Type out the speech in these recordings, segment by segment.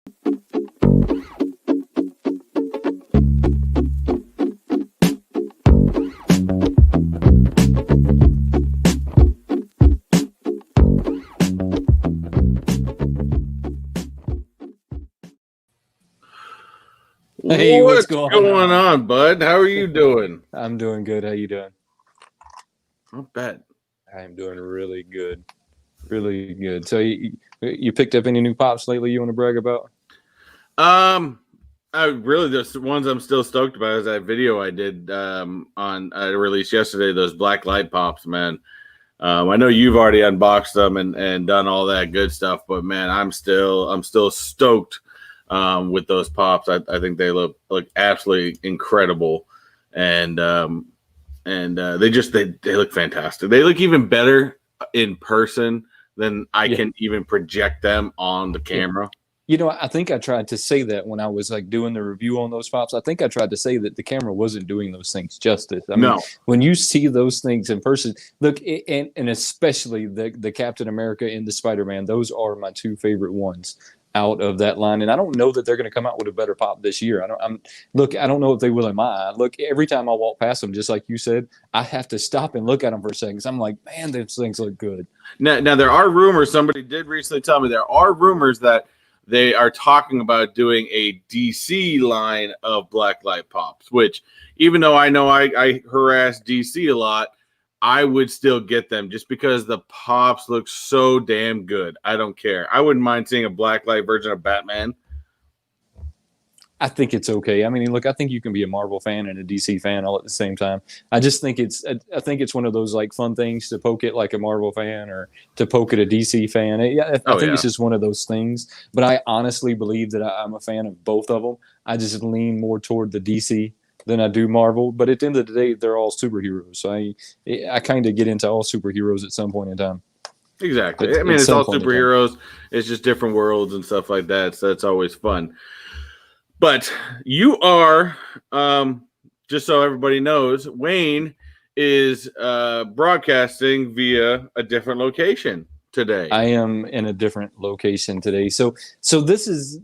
Hey, what's going on, bud? How are you doing? I'm doing good. How you doing? Not bad. I'm doing really good. Really good. So you picked up any new pops lately you want to brag about? I really just ones I'm still stoked about is that video I did on I released yesterday. Those black light pops, man. I know you've already unboxed them and done all that good stuff, but man, I'm still stoked with those pops. I think they look absolutely incredible, and they look fantastic. They look even better in person than I can even project them on the camera. You know, I think I tried to say that when I was like doing the review on those pops. I think I tried to say that the camera wasn't doing those things justice. I mean, when you see those things in person, look, and especially the Captain America and the Spider-Man, those are my two favorite ones out of that line. And I don't know that they're going to come out with a better pop this year. I don't know if they will in my eye. Look, every time I walk past them, just like you said, I have to stop and look at them for a second. 'Cause I'm like, man, those things look good. Now there are rumors. Somebody did recently tell me there are rumors that they are talking about doing a DC line of black light pops, which even though I know I harass DC a lot, I would still get them just because the pops look so damn good. I don't care. I wouldn't mind seeing a black light version of Batman. I think it's okay. I mean, look, I think you can be a Marvel fan and a DC fan all at the same time. I just think I think it's one of those like fun things to poke it like a Marvel fan or to poke at a DC fan. I think it's just one of those things. But I honestly believe that I'm a fan of both of them. I just lean more toward the DC than I do Marvel. But at the end of the day, they're all superheroes. So I kind of get into all superheroes at some point in time. Exactly. I mean, it's all superheroes. It's just different worlds and stuff like that. So that's always fun. But you are, just so everybody knows, Wayne is broadcasting via a different location today. I am in a different location today. So this is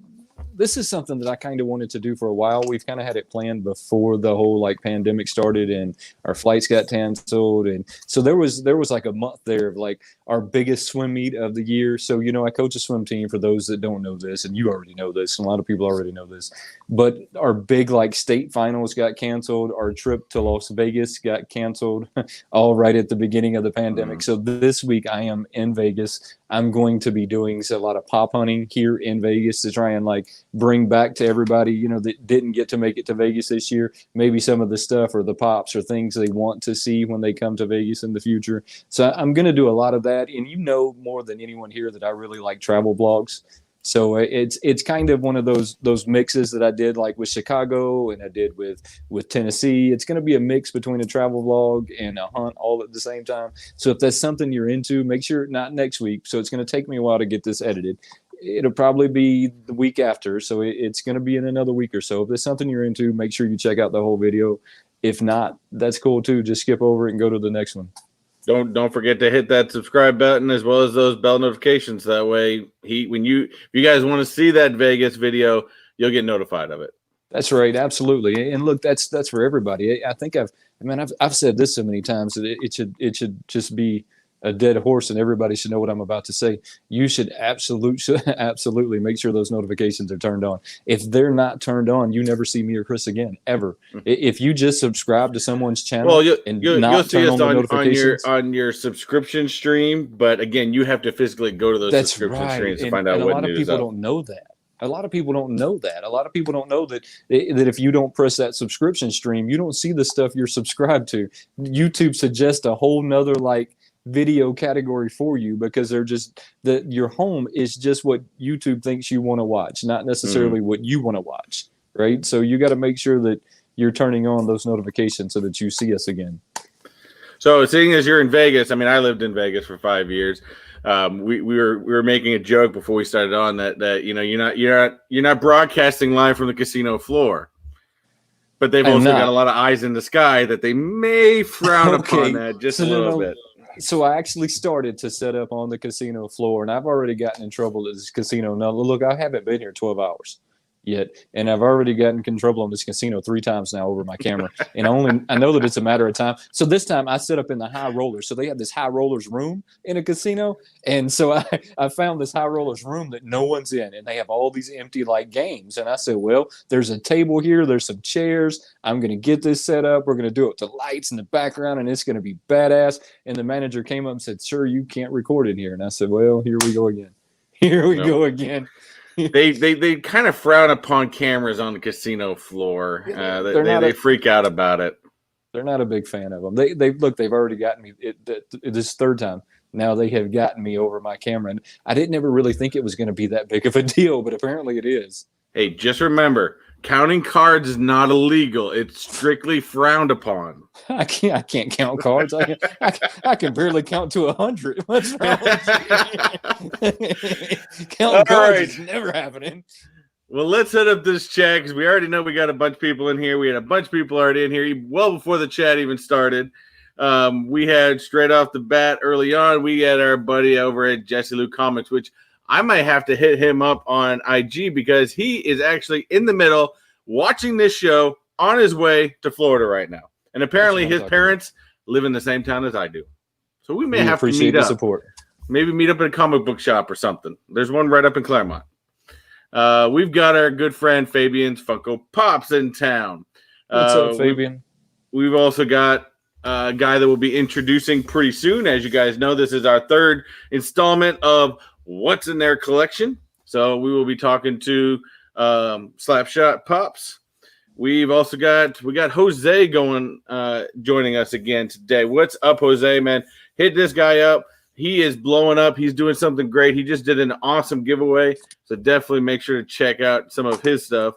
something that I kind of wanted to do for a while. We've kind of had it planned before the whole like pandemic started and our flights got canceled. And so there was like a month there of like our biggest swim meet of the year. So, you know, I coach a swim team for those that don't know this, and you already know this. And a lot of people already know this, but our big like state finals got canceled. Our trip to Las Vegas got canceled all right at the beginning of the pandemic. So this week I am in Vegas. I'm going to be doing a lot of pop hunting here in Vegas to try and like bring back to everybody, you know, that didn't get to make it to Vegas this year, maybe some of the stuff or the pops or things they want to see when they come to Vegas in the future. So I'm going to do a lot of that. And you know more than anyone here that I really like travel blogs. So it's kind of one of those mixes that I did like with Chicago and I did with Tennessee. It's going to be a mix between a travel vlog and a hunt all at the same time. So if that's something you're into, make sure not next week. So it's going to take me a while to get this edited. It'll probably be the week after. So it's going to be in another week or so. If there's something you're into, make sure you check out the whole video. If not, that's cool too. Just skip over it and go to the next one. Don't forget to hit that subscribe button as well as those bell notifications. That way, if you guys want to see that Vegas video, you'll get notified of it. That's right, absolutely. And look, that's for everybody. I think I've said this so many times that it should just be a dead horse and everybody should know what I'm about to say. You should absolutely make sure those notifications are turned on. If they're not turned on, you never see me or Chris again, ever. If you just subscribe to someone's channel you'll see us on your subscription stream, but again, you have to physically go to those subscription streams to find out what news is up. A lot of people don't know that. A lot of people don't know that. A lot of people don't know that if you don't press that subscription stream, you don't see the stuff you're subscribed to. YouTube suggests a whole nother like video category for you because they're just that your home is just what YouTube thinks you want to watch, not necessarily what you want to watch, right? So you got to make sure that you're turning on those notifications so that you see us again. So seeing as you're in Vegas, I mean, I lived in Vegas for 5 years. We were making a joke before we started on that you know you're not broadcasting live from the casino floor, but they've also got a lot of eyes in the sky that they may frown upon that just a little bit. so I actually started to set up on the casino floor, and I've already gotten in trouble at this casino. Now, look, I haven't been here 12 hours yet, and I've already gotten in trouble on this casino 3 times now over my camera. And I know that it's a matter of time. So this time I set up in the high rollers. So they have this high rollers room in a casino, and so I found this high rollers room that no one's in, and they have all these empty like games. And I said, well, there's a table here, there's some chairs. I'm gonna get this set up. We're gonna do it with the lights in the background, and it's gonna be badass. And the manager came up and said, sir, you can't record in here. And I said, well, here we go again. Here we go again. They kind of frown upon cameras on the casino floor. They freak out about it. They're not a big fan of them. They've already gotten me. This third time now they have gotten me over my camera, and I didn't ever really think it was going to be that big of a deal, but apparently it is. Hey, just remember, counting cards is not illegal. It's strictly frowned upon. I can't count cards. I can barely count to 100. What's wrong with you? Counting cards is never happening. Well, let's set up this chat because we already know we got a bunch of people in here. We had a bunch of people already in here well before the chat even started. We had straight off the bat early on, we had our buddy over at Jesse Lou Comics, which I might have to hit him up on IG because he is actually in the middle watching this show on his way to Florida right now. And apparently his parents live in the same town as I do. So we may have to meet up. Support. Maybe meet up at a comic book shop or something. There's one right up in Claremont. We've got our good friend Fabian's Funko Pops in town. What's up, Fabian? We've also got a guy that we'll be introducing pretty soon. As you guys know, this is our 3rd installment of What's in Their Collection. So we will be talking to Slapshot Pops. We've also got Jose joining us again today. What's up, Jose, man? Hit this guy up. He is blowing up. He's doing something great. He just did an awesome giveaway. So definitely make sure to check out some of his stuff.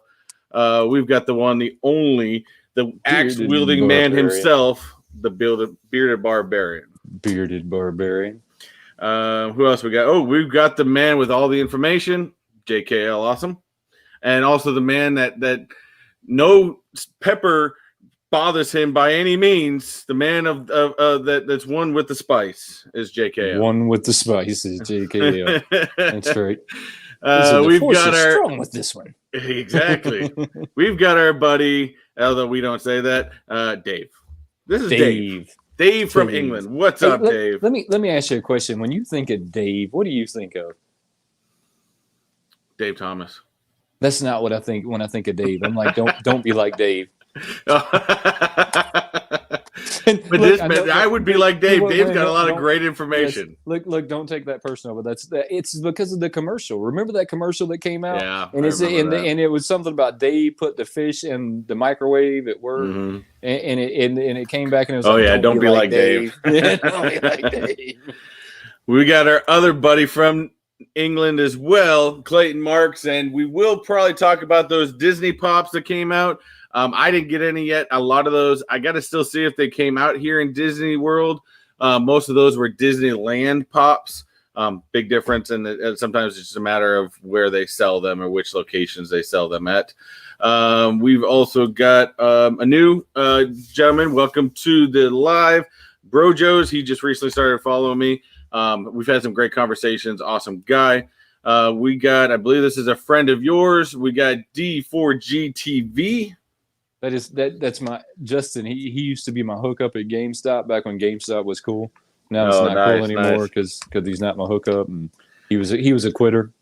We've got the one, the only, the axe-wielding man himself, the bearded barbarian. Bearded barbarian. Who else we got? Oh, we've got the man with all the information, JKL Awesome. And also the man that no pepper bothers him by any means. The man of that's one with the spice is JKL. One with the spice is JKL. That's right. We've got our strong with this one. Exactly. We've got our buddy, although we don't say that, Dave. This is Dave. Dave from England. What's up, Dave? Let me ask you a question. When you think of Dave, what do you think of? Dave Thomas. That's not what I think when I think of Dave. I'm like, don't be like Dave. I would be like Dave. Dave's got a lot of great information. Yes, look, don't take that personal, but it's because of the commercial. Remember that commercial that came out? Yeah, and and it was something about Dave put the fish in the microwave at work, and it came back and it was don't be like Dave. Don't be like Dave. We got our other buddy from England as well, Clayton Marks, and we will probably talk about those Disney Pops that came out. I didn't get any yet. A lot of those, I got to still see if they came out here in Disney World. Most of those were Disneyland Pops. Big difference, and sometimes it's just a matter of where they sell them or which locations they sell them at. We've also got a new gentleman. Welcome to the live. Brojo's. He just recently started following me. We've had some great conversations. Awesome guy. We got, I believe this is a friend of yours. We got D4GTV. That's my Justin. He used to be my hookup at GameStop back when GameStop was cool. Now it's not cool anymore because he's not my hookup, and he was a quitter.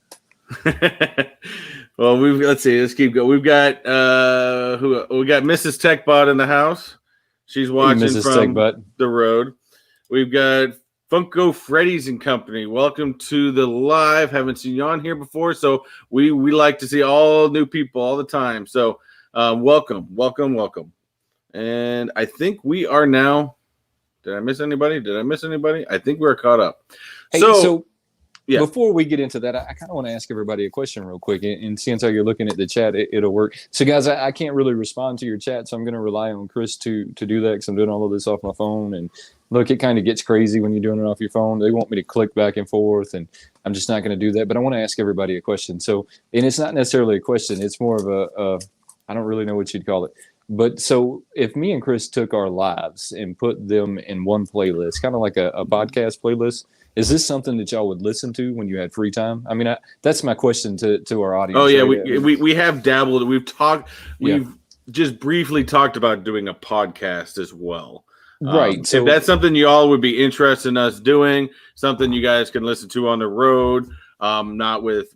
Well, let's keep going. We've got we got Mrs. Techbot in the house. She's watching from the road. We've got Funko Freddy's and Company. Welcome to the live. Haven't seen you on here before, so we like to see all new people all the time. So welcome. And I think we are now. Did I miss anybody? I think we're caught up. Hey, so yeah. Before we get into that, I kind of want to ask everybody a question real quick. And since how you're looking at the chat, it'll work. So, guys, I can't really respond to your chat, so I'm going to rely on Chris to do that because I'm doing all of this off my phone. And look, it kind of gets crazy when you're doing it off your phone. They want me to click back and forth, and I'm just not going to do that. But I want to ask everybody a question. So, and it's not necessarily a question. It's more of I don't really know what you'd call it. But so if me and Chris took our lives and put them in one playlist, kind of like a podcast playlist, is this something that y'all would listen to when you had free time? I mean, that's my question to our audience. Oh yeah, right? we have dabbled. We've talked. Yeah. We've just briefly talked about doing a podcast as well. Right. So if that's something you all would be interested in us doing, something you guys can listen to on the road, not with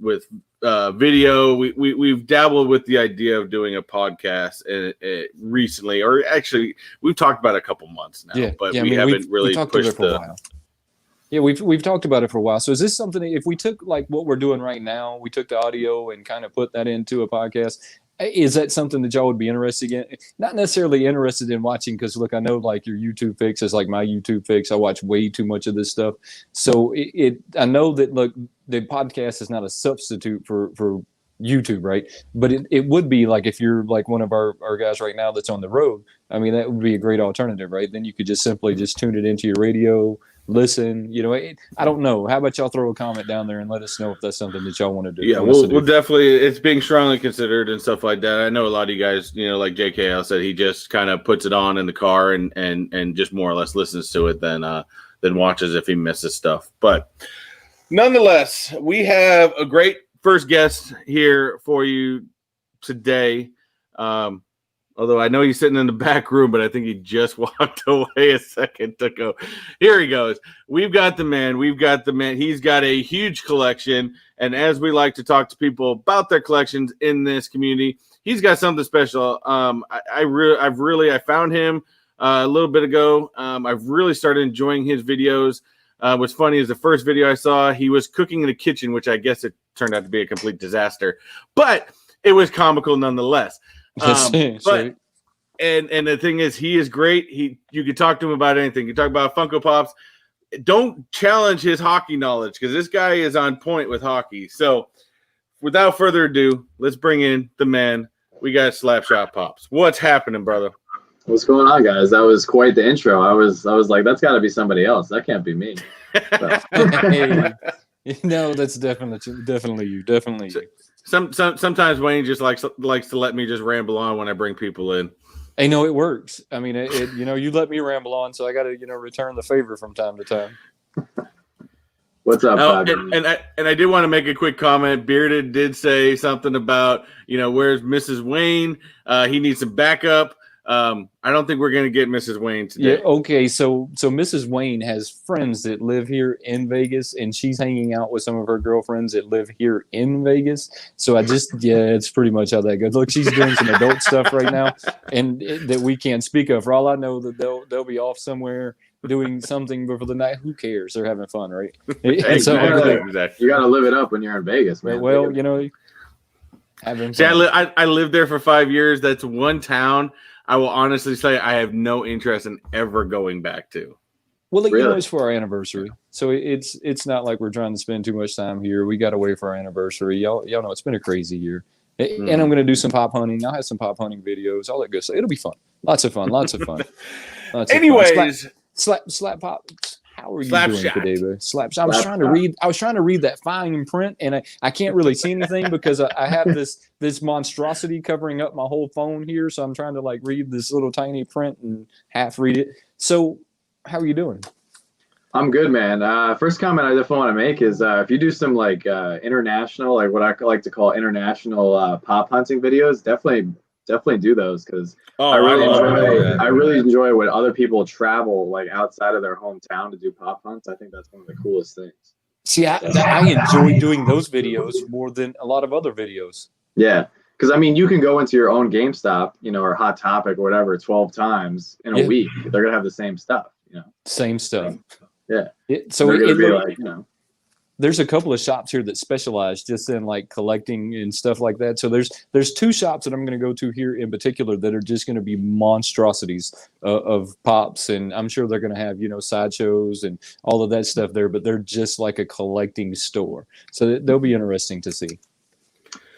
video. We've dabbled with the idea of doing a podcast recently, or actually we've talked about it a couple months now. But we haven't really pushed the. Yeah, we've talked about it for a while. So is this something, if we took like what we're doing right now, we took the audio and kind of put that into a podcast, is that something that y'all would be interested in? Not necessarily interested in watching, because look, I know like your YouTube fix is like my YouTube fix. I watch way too much of this stuff. So I know that, look, the podcast is not a substitute for YouTube, right? But it would be like, if you're like one of our guys right now that's on the road, I mean, that would be a great alternative, right? Then you could just simply just tune it into your radio, listen, I don't know. How about y'all throw a comment down there and let us know if that's something that y'all want to do? Yeah, we'll definitely, it's being strongly considered and stuff like that. I know a lot of you guys, like JKL said, he just kind of puts it on in the car and just more or less listens to it than watches if he misses stuff. But nonetheless, we have a great first guest here for you today. Although I know he's sitting in the back room, but I think he just walked away a second ago. Here he goes. We've got the man. He's got a huge collection. And as we like to talk to people about their collections in this community, he's got something special. I found him a little bit ago. I've really started enjoying his videos. What's funny is the first video I saw, he was cooking in the kitchen, which I guess it turned out to be a complete disaster. But it was comical nonetheless. But and the thing is, he is great. You can talk to him about anything. You talk about Funko Pops. Don't challenge his hockey knowledge, because this guy is on point with hockey. So without further ado, let's bring in the man. We got Slapshot Pops. What's happening, brother? What's going on, guys? That was quite the intro. I was like, that's got to be somebody else. That can't be me. No, that's definitely you. Definitely you. Sometimes Wayne just likes to let me just ramble on when I bring people in. Hey, no, it works. I mean, you let me ramble on, so I got to return the favor from time to time. What's up, and I did want to make a quick comment. Bearded did say something about where's Mrs. Wayne? He needs some backup. I don't think we're going to get Mrs. Wayne today. Yeah, okay. So Mrs. Wayne has friends that live here in Vegas, and she's hanging out with some of her girlfriends that live here in Vegas. So it's pretty much how that goes. Look, she's doing some adult stuff right now, and that we can't speak of. For all I know, that they'll be off somewhere doing something before the night. Who cares? They're having fun, right? Exactly. You got to live it up when you're in Vegas, man. Well, having fun. See, I lived there for 5 years. That's one town I will honestly say I have no interest in ever going back to. Well, it's for our anniversary, so it's not like we're trying to spend too much time here. We got away for our anniversary. Y'all know it's been a crazy year, and I'm going to do some pop hunting. I'll have some pop hunting videos. All that good stuff. It'll be fun. Lots of fun. Anyways, slap pop. How are you doing today, bro? I was trying to read that fine print, and I can't really see anything because I have this monstrosity covering up my whole phone here. So I'm trying to like read this little tiny print and half read it. So how are you doing? I'm good, man. First comment I definitely want to make is if you do some like international, like what I like to call international pop hunting videos, definitely do those, because I really enjoy when other people travel like outside of their hometown to do pop hunts. I think that's one of the coolest things. See, I enjoy doing those videos more than a lot of other videos. Yeah, because I mean, you can go into your own GameStop, or Hot Topic or whatever 12 times in a week. They're gonna have the same stuff, Same stuff. Yeah. There's a couple of shops here that specialize just in like collecting and stuff like that. So there's two shops that I'm going to go to here in particular that are just going to be monstrosities of pops, and I'm sure they're going to have sideshows and all of that stuff there, but they're just like a collecting store. So they'll be interesting to see.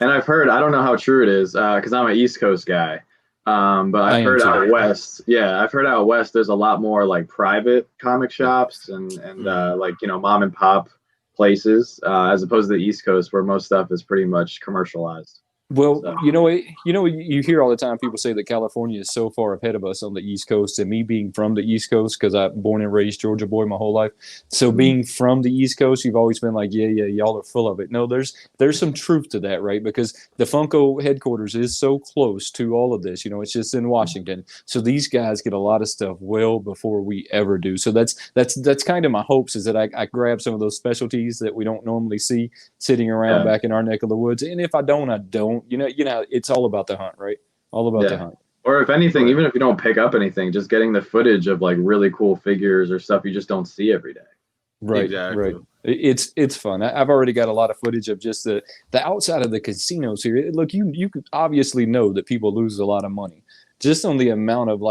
And I've heard, I don't know how true it is because I'm an East Coast guy, but I've heard out west. Yeah, I've heard out west there's a lot more like private comic shops and like mom and pop places as opposed to the East Coast where most stuff is pretty much commercialized. Well, So, you hear all the time people say that California is so far ahead of us on the East Coast, and me being from the East Coast because I'm born and raised Georgia boy my whole life. So being from the East Coast, you've always been like, yeah, y'all are full of it. No, there's some truth to that, right? Because the Funko headquarters is so close to all of this. It's just in Washington. So these guys get a lot of stuff well before we ever do. So that's kind of my hopes, is that I grab some of those specialties that we don't normally see sitting around back in our neck of the woods. And if I don't, I don't. It's all about the hunt, right? All about the hunt. Or if anything, even if you don't pick up anything, just getting the footage of like really cool figures or stuff you just don't see every day. Right, Exactly. right. It's fun. I've already got a lot of footage of just the outside of the casinos here. Look, you could obviously know that people lose a lot of money just on the amount of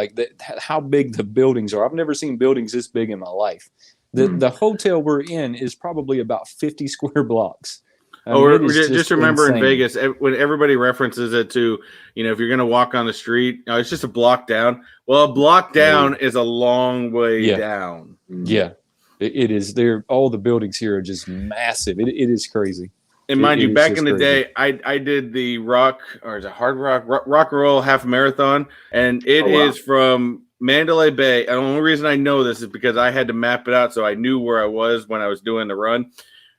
how big the buildings are. I've never seen buildings this big in my life. The hotel we're in is probably about 50 square blocks. Just remember insane. In Vegas, when everybody references it to, if you're going to walk on the street, it's just a block down. Well, a block down is a long way down. Yeah, it is. All the buildings here are just massive. It is crazy. And mind you, back in the day, I did the rock and roll half marathon, and it is from Mandalay Bay. And the only reason I know this is because I had to map it out so I knew where I was when I was doing the run.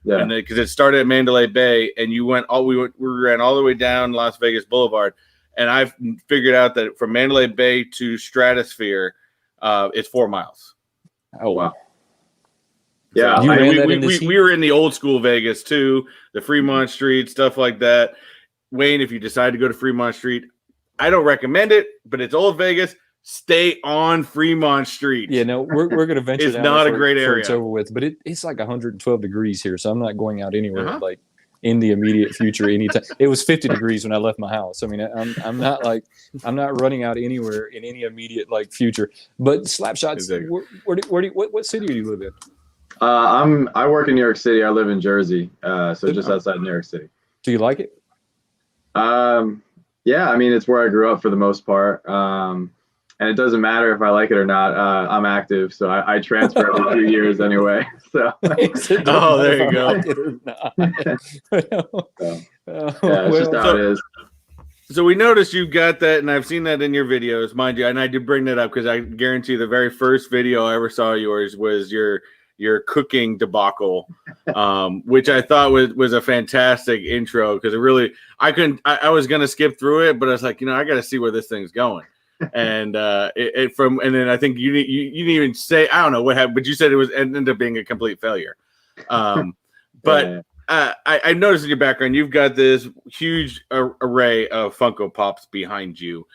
Yeah, and because it started at Mandalay Bay, and we ran all the way down Las Vegas Boulevard, and I've figured out that from Mandalay Bay to Stratosphere, it's 4 miles. Oh wow! Yeah, we were in the old school Vegas too, the Fremont Street stuff like that. Wayne, if you decide to go to Fremont Street, I don't recommend it, but it's old Vegas. Stay on Fremont Street. Yeah, no, we're going to venture. It's not a great area. It's over with, but it's like 112 degrees here, so I'm not going out anywhere like in the immediate future. Anytime it was 50 degrees when I left my house. I mean, I'm not running out anywhere in any immediate future. But Slapshots, exactly. What city do you live in? I work in New York City. I live in Jersey, so just outside New York City. Do you like it? Yeah, I mean, it's where I grew up for the most part. And it doesn't matter if I like it or not. I'm active, so I transfer every few years anyway. So, there you go. It's just how it is. So we noticed you got that, and I've seen that in your videos, mind you. And I did bring that up because I guarantee the very first video I ever saw yours was your cooking debacle, which I thought was a fantastic intro because it really I was gonna skip through it, but I was like, I got to see where this thing's going. And and then I think you didn't even say, I don't know what happened, but you said it ended up being a complete failure. But I noticed in your background you've got this huge array of Funko Pops behind you.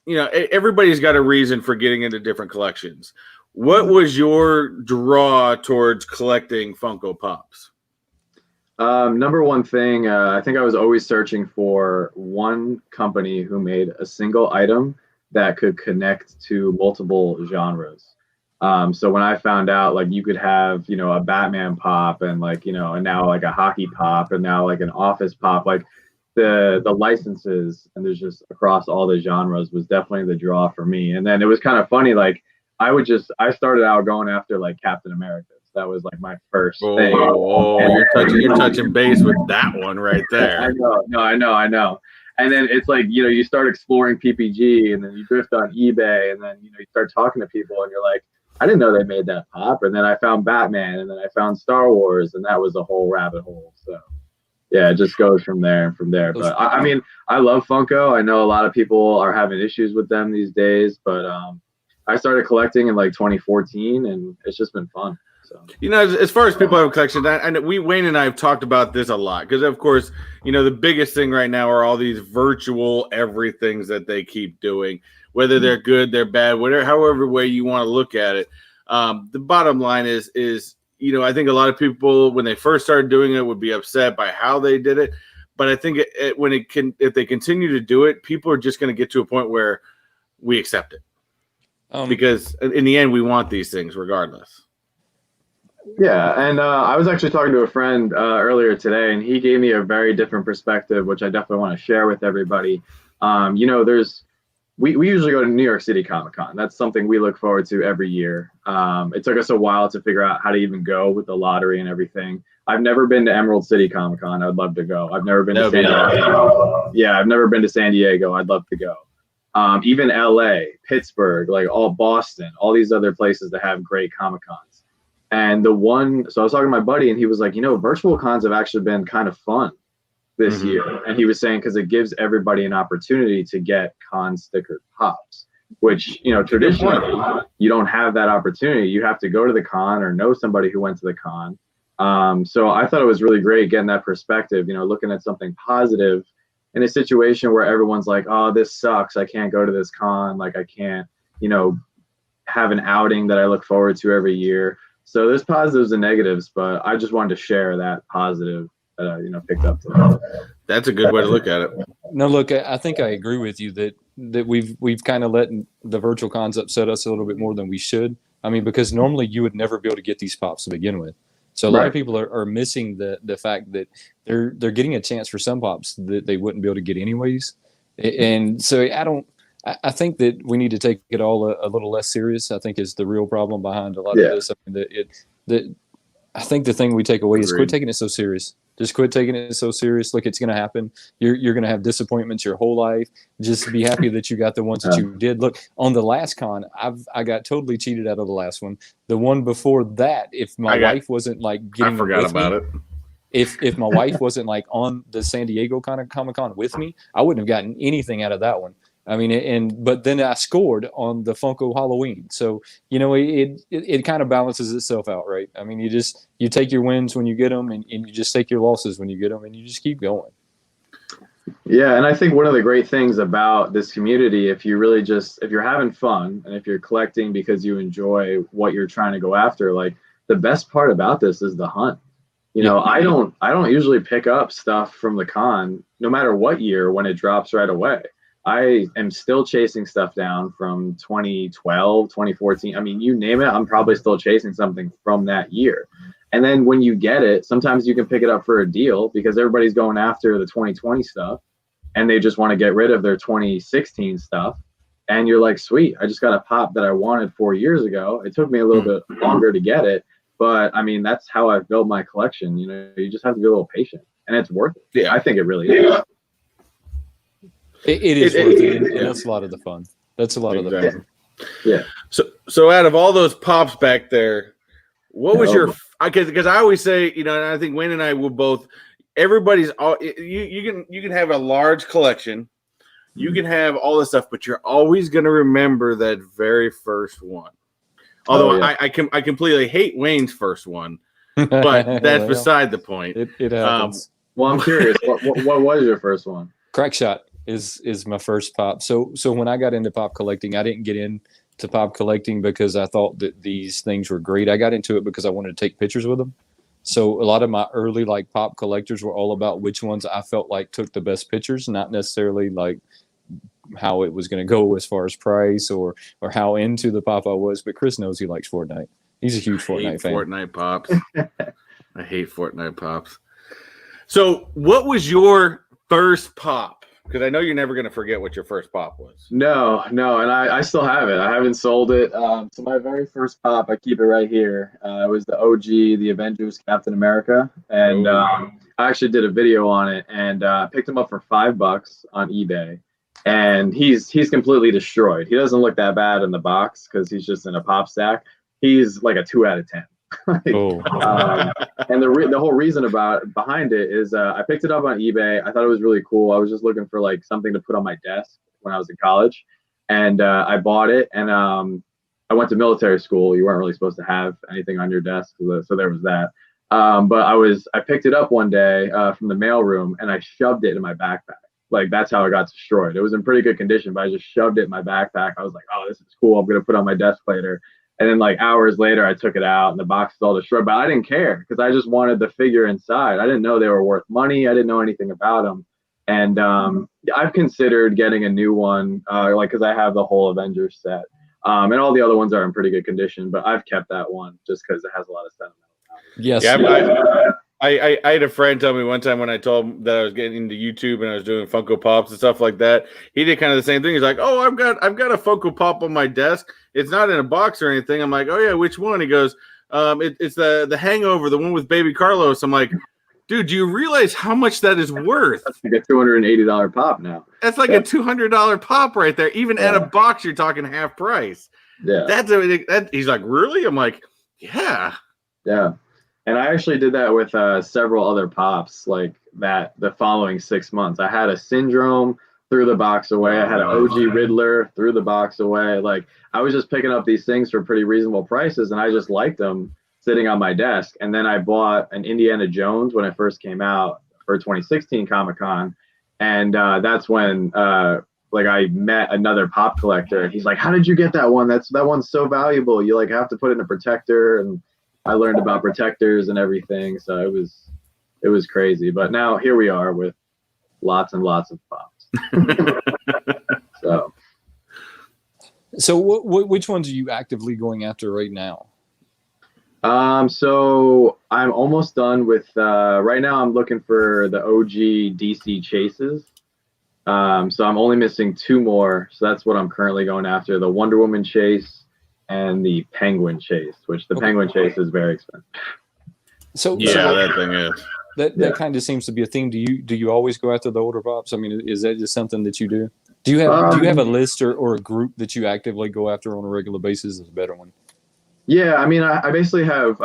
Everybody's got a reason for getting into different collections. What was your draw towards collecting Funko Pops? Number one thing, I think I was always searching for one company who made a single item that could connect to multiple genres. So when I found out you could have, a Batman pop and and now a hockey pop and now an office pop, the licenses and there's just across all the genres was definitely the draw for me. And then it was kind of funny, I started out going after Captain America. That was my first thing. Oh, you're touching base with that one right there. I know. And then it's you start exploring PPG and then you drift on eBay and then, you start talking to people and you're like, I didn't know they made that pop. And then I found Batman and then I found Star Wars and that was a whole rabbit hole. So yeah, it just goes from there. But I mean, I love Funko. I know a lot of people are having issues with them these days, but I started collecting in 2014 and it's just been fun. So. As far as people have a collection, Wayne and I have talked about this a lot because, of course, the biggest thing right now are all these virtual everythings that they keep doing, whether they're good, they're bad, whatever, however way you want to look at it. The bottom line is I think a lot of people when they first started doing it would be upset by how they did it, but I think if they continue to do it, people are just going to get to a point where we accept it because in the end we want these things regardless. Yeah, and I was actually talking to a friend earlier today, and he gave me a very different perspective, which I definitely want to share with everybody. We usually go to New York City Comic Con. That's something we look forward to every year. It took us a while to figure out how to even go with the lottery and everything. I've never been to Emerald City Comic Con. I'd love to go. I've never been to That San would be nice. Diego. Yeah, I've never been to San Diego. I'd love to go. Even LA, Pittsburgh, like all Boston, all these other places that have great Comic Cons. And so I was talking to my buddy, and he was like, virtual cons have actually been kind of fun this year. And he was saying, because it gives everybody an opportunity to get con sticker pops, which, traditionally you don't have that opportunity. You have to go to the con or know somebody who went to the con. So I thought it was really great getting that perspective, looking at something positive in a situation where everyone's like, oh, this sucks. I can't go to this con. Like I can't, have an outing that I look forward to every year. So there's positives and negatives, but I just wanted to share that positive that I, picked up today. That's a good way to look at it. No, look, I think I agree with you that we've kind of let the virtual cons upset us a little bit more than we should. I mean, because normally you would never be able to get these pops to begin with. So a lot of people are missing the fact that they're getting a chance for some pops that they wouldn't be able to get anyways. And so I think that we need to take it all a little less serious, I think, is the real problem behind a lot of this. I mean, I think the thing we take away is quit taking it so serious. Just quit taking it so serious. Look, it's going to happen. You're going to have disappointments your whole life. Just be happy that you got the ones that you did. Look, on the last con, I got totally cheated out of the last one. The one before that, if my wife wasn't like getting, I forgot about it. If my wife wasn't like on the San Diego Comic Con with me, I wouldn't have gotten anything out of that one. I mean, but then I scored on the Funko Halloween. So, it kind of balances itself out, right? I mean, you take your wins when you get them and you just take your losses when you get them and you just keep going. Yeah. And I think one of the great things about this community, if you're having fun and if you're collecting because you enjoy what you're trying to go after, like the best part about this is the hunt. I don't usually pick up stuff from the con, no matter what year, when it drops right away. I am still chasing stuff down from 2012, 2014. I mean, you name it, I'm probably still chasing something from that year. And then when you get it, sometimes you can pick it up for a deal because everybody's going after the 2020 stuff and they just want to get rid of their 2016 stuff. And you're like, sweet, I just got a pop that I wanted 4 years ago. It took me a little bit longer to get it. But I mean, that's how I've built my collection. You just have to be a little patient and it's worth it. Yeah, I think it really is. It is worth it, and that's a lot of the fun. That's a lot of the fun. Yeah. So out of all those pops back there, what was your? Because I always say, and I think Wayne and I will both. Everybody's all you can have a large collection, you can have all this stuff, but you're always going to remember that very first one. Although I completely hate Wayne's first one, but that's beside the point. It happens. Well, I'm curious. What was your first one? Crack Shot is my first pop. So when I got into pop collecting, I didn't get into pop collecting because I thought that these things were great. I got into it because I wanted to take pictures with them. So a lot of my early like pop collectors were all about which ones I felt like took the best pictures, not necessarily like how it was going to go as far as price or how into the pop I was. But Chris knows he likes Fortnite. He's a huge Fortnite fan. Fortnite pops. I hate Fortnite pops. So what was your first pop? Because I know you're never going to forget what your first pop was. No, and I still have it. I haven't sold it. So my very first pop, I keep it right here. It was the OG, the Avengers Captain America, and I actually did a video on it and picked him up for $5 on eBay. And he's completely destroyed. He doesn't look that bad in the box because he's just in a pop stack. He's like a 2 out of 10. And the whole reason behind it is I picked it up on eBay. I thought it was really cool. I was just looking for like something to put on my desk when I was in college, and I bought it. And I went to military school. You weren't really supposed to have anything on your desk, so there was that. But I picked it up one day from the mailroom and I shoved it in my backpack. Like that's how it got destroyed. It was in pretty good condition, but I just shoved it in my backpack. I was like, oh, this is cool. I'm gonna put it on my desk later. And then like hours later, I took it out and the box is all destroyed. But I didn't care because I just wanted the figure inside. I didn't know they were worth money. I didn't know anything about them. And I've considered getting a new one, because I have the whole Avengers set. And all the other ones are in pretty good condition. But I've kept that one just because it has a lot of sentimental value. Yes. Yeah, I had a friend tell me one time when I told him that I was getting into YouTube and I was doing Funko Pops and stuff like that. He did kind of the same thing. He's like, "Oh, I've got a Funko Pop on my desk. It's not in a box or anything." I'm like, "Oh yeah, which one?" He goes, It's the Hangover, the one with Baby Carlos. I'm like, dude, do you realize how much that is worth? That's like a $280 pop now. That's like a $200 pop right there. Even at a box, you're talking half price. Yeah. He's like, really? I'm like, yeah. Yeah. And I actually did that with several other pops like that the following 6 months. I had a Syndrome, threw the box away. I had an OG Riddler, threw the box away. Like I was just picking up these things for pretty reasonable prices, and I just liked them sitting on my desk. And then I bought an Indiana Jones when it first came out for 2016 Comic-Con. And that's when like I met another pop collector. He's like, how did you get that one? That one's so valuable. You like have to put it in a protector. And I learned about protectors and everything. So it was crazy. But now here we are with lots and lots of pops. So which ones are you actively going after right now? So I'm almost done with right now I'm looking for the OG DC chases. So I'm only missing 2 more. So that's what I'm currently going after, the Wonder Woman chase and the Penguin chase, which the Penguin chase is very expensive. So that thing is. That kind of seems to be a theme. Do you always go after the older pops? I mean, is that just something that you do? Do you have a list or a group that you actively go after on a regular basis as a better one? Yeah, I mean, I basically have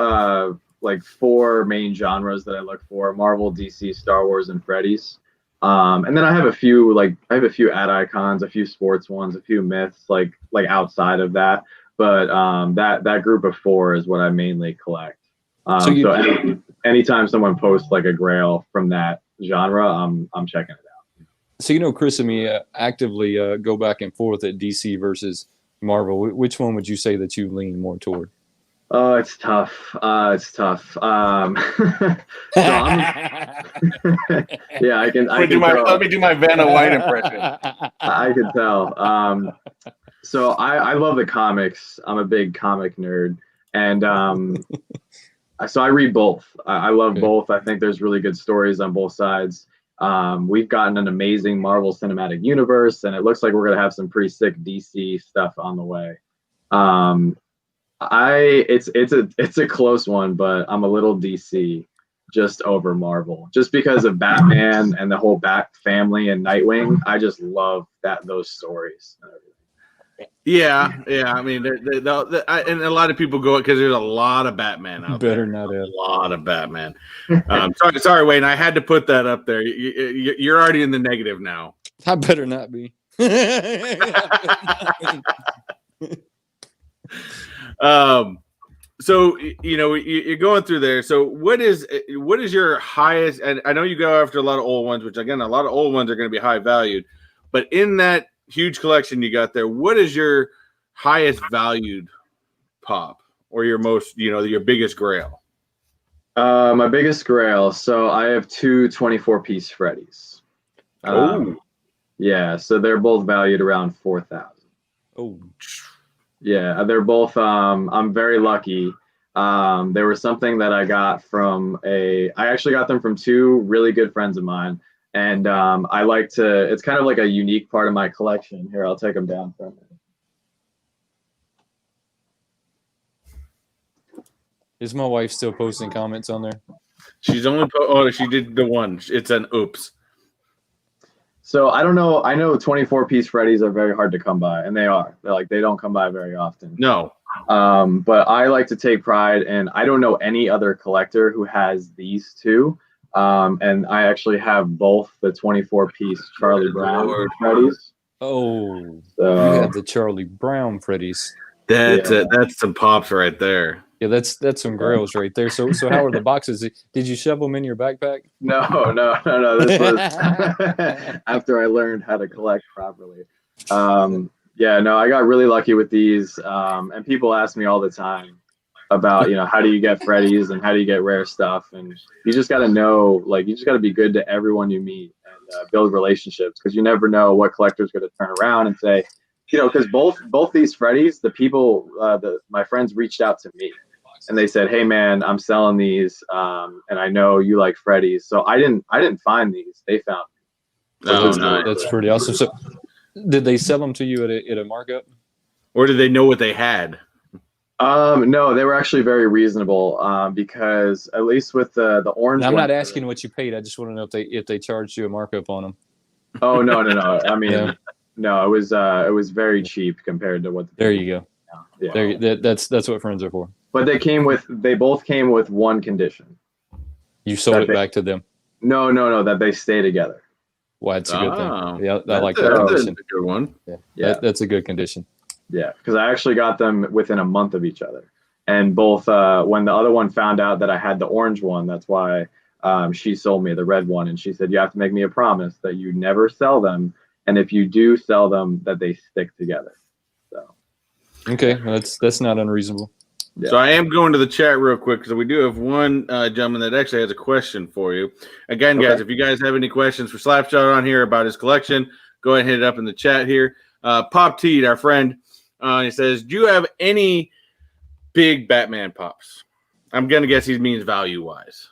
like 4 main genres that I look for: Marvel, DC, Star Wars, and Freddy's. And then I have a few ad icons, a few sports ones, a few myths, like outside of that. But that group of 4 is what I mainly collect. So anytime someone posts like a grail from that genre, I'm checking it out. So Chris and me actively go back and forth at DC versus Marvel. Which one would you say that you lean more toward? Oh, it's tough. It's tough. Yeah, I can. Let me do my Vanna White impression. I can tell. So I love the comics. I'm a big comic nerd, and so I read both. I love both. I think there's really good stories on both sides. We've gotten an amazing Marvel Cinematic Universe, and it looks like we're gonna have some pretty sick DC stuff on the way. It's a close one, but I'm a little DC just over Marvel, just because of Batman and the whole Bat family and Nightwing. I just love those stories. Yeah. I mean, and a lot of people go because there's a lot of Batman out there. A lot of Batman. Sorry, Wayne. I had to put that up there. You're already in the negative now. I better not be. So you're going through there. So what is your highest? And I know you go after a lot of old ones, which again, a lot of old ones are going to be high valued. But in that huge collection you got there, what is your highest valued pop or your most, your biggest grail? My biggest grail. So I have 2 24-piece Freddy's. Yeah. So they're both valued around $4,000. Oh. Yeah, they're both. I'm very lucky. They were something that I got I actually got them from 2 really good friends of mine, and I like to. It's kind of like a unique part of my collection. Here, I'll take them down for a minute. Is my wife still posting comments on there? She's only. She did the one. It's an oops. So I don't know. I know 24-piece Freddy's are very hard to come by, and they are. They don't come by very often. No. But I like to take pride, and I don't know any other collector who has these 2. And I actually have both the 24-piece Charlie Brown Freddy's. Oh, so, you have the Charlie Brown Freddy's. That's some pops right there. Yeah, that's some grails right there. So how are the boxes? Did you shove them in your backpack? No. This was after I learned how to collect properly. Yeah, no, I got really lucky with these. And people ask me all the time about, how do you get Freddy's and how do you get rare stuff? And you just got to know, you just got to be good to everyone you meet and build relationships, because you never know what collector's going to turn around and say, because both these Freddy's, the people, my friends reached out to me. And they said, "Hey man, I'm selling these, and I know you like Freddy's." So I didn't find these; they found me. That's pretty awesome. So, did they sell them to you at a markup, or did they know what they had? No, they were actually very reasonable. Because at least with the orange And I'm one, not asking what you paid. I just want to know if they charged you a markup on them. oh no. I mean, Yeah. no, it was very cheap compared to what the There people you go. now. Yeah. That's what friends are for. But they both came with one condition. You sold That it they, back to them. no, that they stay together. Well, that's a good thing. Oh, Yeah, I like that that's condition. a good one. Yeah. That's a good condition. Yeah, because I actually got them within a month of each other. And both, when the other one found out that I had the orange one, that's why she sold me the red one. And she said, you have to make me a promise that you never sell them. And if you do sell them, that they stick together. So, Okay, well, that's not unreasonable. yeah. So I am going to the chat real quick because we do have one gentleman that actually has a question for you. Again, guys, if you guys have any questions for Slapshot on here about his collection, go ahead and hit it up in the chat here. Pop Teed, our friend, he says, do you have any big Batman pops? I'm going to guess he means value-wise.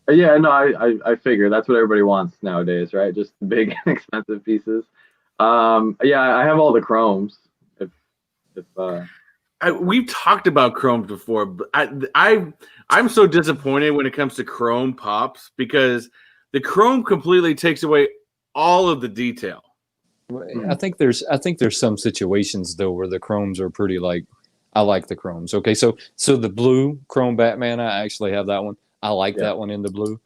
Yeah, no, I figure that's what everybody wants nowadays, right? Just big, expensive pieces. Yeah, I have all the chromes. We've talked about chromes before, but I'm so disappointed when it comes to chrome pops because the chrome completely takes away all of the detail. I think there's some situations though where the chromes are pretty I like the chromes. Okay, so the blue chrome Batman, I actually have that one. I like that one in the blue.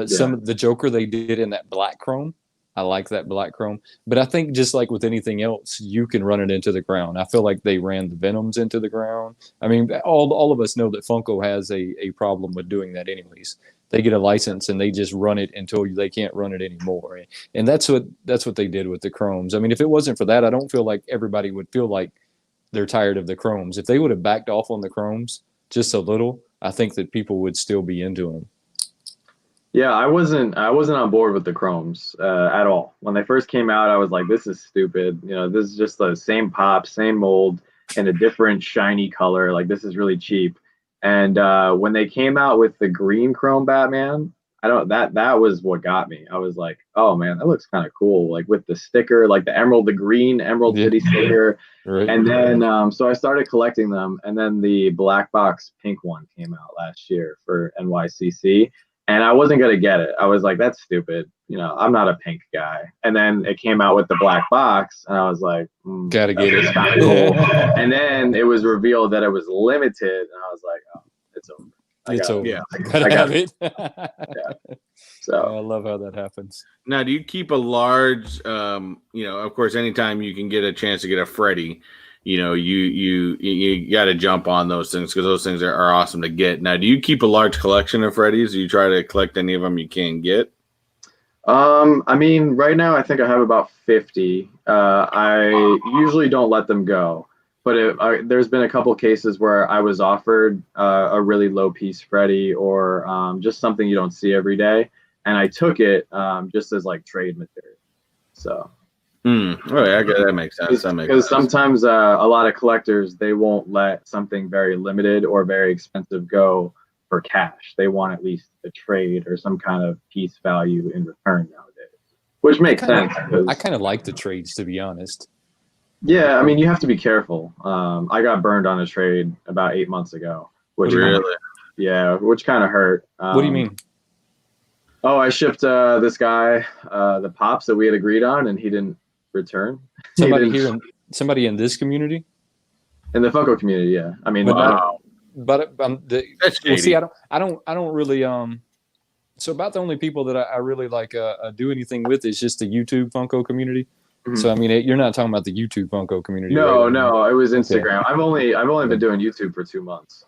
Some of the Joker they did in that black chrome. I like that black chrome. But I think just like with anything else, you can run it into the ground. I feel like they ran the Venoms into the ground. I mean, all of us know that Funko has a problem with doing that anyways. They get a license and they just run it until they can't run it anymore. And that's what they did with the chromes. I mean, if it wasn't for that, I don't feel like everybody would feel like they're tired of the chromes. If they would have backed off on the chromes just a little, I think that people would still be into them. Yeah, I wasn't on board with the chromes at all. When they first came out, I was like, this is stupid. You know, this is just the same pop, same mold, in a different shiny color. Like, this is really cheap. And when they came out with the green chrome Batman, that was what got me. I was like, oh man, that looks kind of cool. Like with the sticker, like the green Emerald City sticker. Right. And then so I started collecting them, and then the black box pink one came out last year for NYCC. And I wasn't gonna get it. I was like, that's stupid. You know, I'm not a pink guy. And then it came out with the black box, and I was like, gotta get it. Kind of cool. And then it was revealed that it was limited, and I was like, oh, it's over. It's over. Yeah, gotta have it. Yeah. So I love how that happens. Now, do you keep a large? Of course, anytime you can get a chance to get a Freddy, you got to jump on those things because those things are awesome to get. Now, do you keep a large collection of Freddys? Do you try to collect any of them you can get? I mean, right now I think I have about 50. I usually don't let them go, but there's been a couple cases where I was offered a really low piece Freddy or just something you don't see every day, and I took it just as like trade material. So. Oh yeah, that makes sense. Because sometimes a lot of collectors, they won't let something very limited or very expensive go for cash. They want at least a trade or some kind of piece value in return nowadays, which makes sense. I kind of like the trades, to be honest. Yeah, I mean, you have to be careful. I got burned on a trade about 8 months ago. Which which kind of hurt. What do you mean? Oh, I shipped this guy the pops that we had agreed on, and he didn't return. Somebody in this community, in the Funko community. Yeah, I mean, that's see, I don't really so about the only people that I really like do anything with is just the YouTube Funko community. Mm-hmm. So I mean, you're not talking about the YouTube Funko community. No, right? No, it was Instagram. Okay. I've only been doing YouTube for 2 months.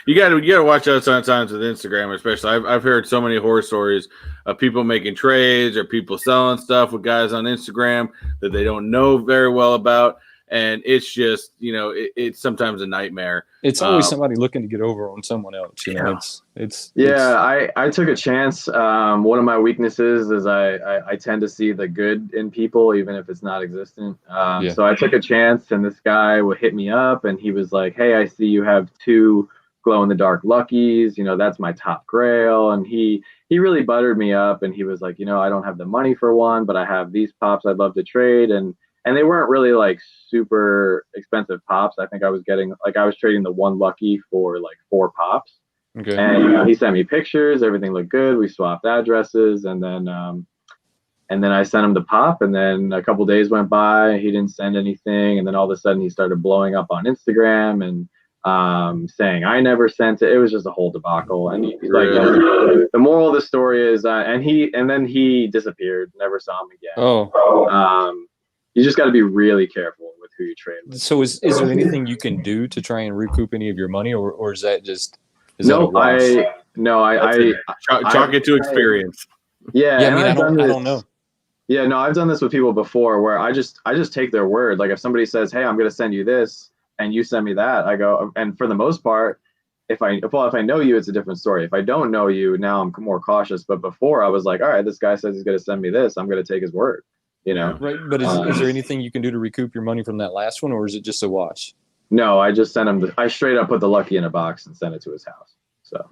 You gotta watch out sometimes with Instagram, especially. I've heard so many horror stories of people making trades or people selling stuff with guys on Instagram that they don't know very well about, and it's just it's sometimes a nightmare. It's always somebody looking to get over on someone else. I took a chance. One of my weaknesses is I tend to see the good in people, even if it's not existent. So I took a chance, and this guy would hit me up, and he was like, "Hey, I see you have 2 glow-in-the-dark Luckies. That's my top grail." And he really buttered me up, and he was like, I don't have the money for one, but I have these pops I'd love to trade. And and they weren't really like super expensive pops. I think I was getting like I was trading the one lucky for like 4 pops. Okay. And he sent me pictures. Everything looked good. We swapped addresses, and then I sent him the pop. And then a couple days went by. He didn't send anything. And then all of a sudden, he started blowing up on Instagram and saying I never sent it. It was just a whole debacle. And he's like, the moral of the story is, and then he disappeared. Never saw him again. Oh. You just got to be really careful with who you trade with. So is there anything you can do to try and recoup any of your money, or is that just? No, I chalk it to experience. Yeah, I mean, I don't know. Yeah, no, I've done this with people before where I just take their word. Like if somebody says, "Hey, I'm going to send you this," and you send me that, I go. And for the most part, if I know you, it's a different story. If I don't know you, now I'm more cautious. But before, I was like, all right, this guy says he's going to send me this. I'm going to take his word. You know. Right, but is there anything you can do to recoup your money from that last one, or is it just a wash? No, I just sent him. I straight up put the lucky in a box and sent it to his house. So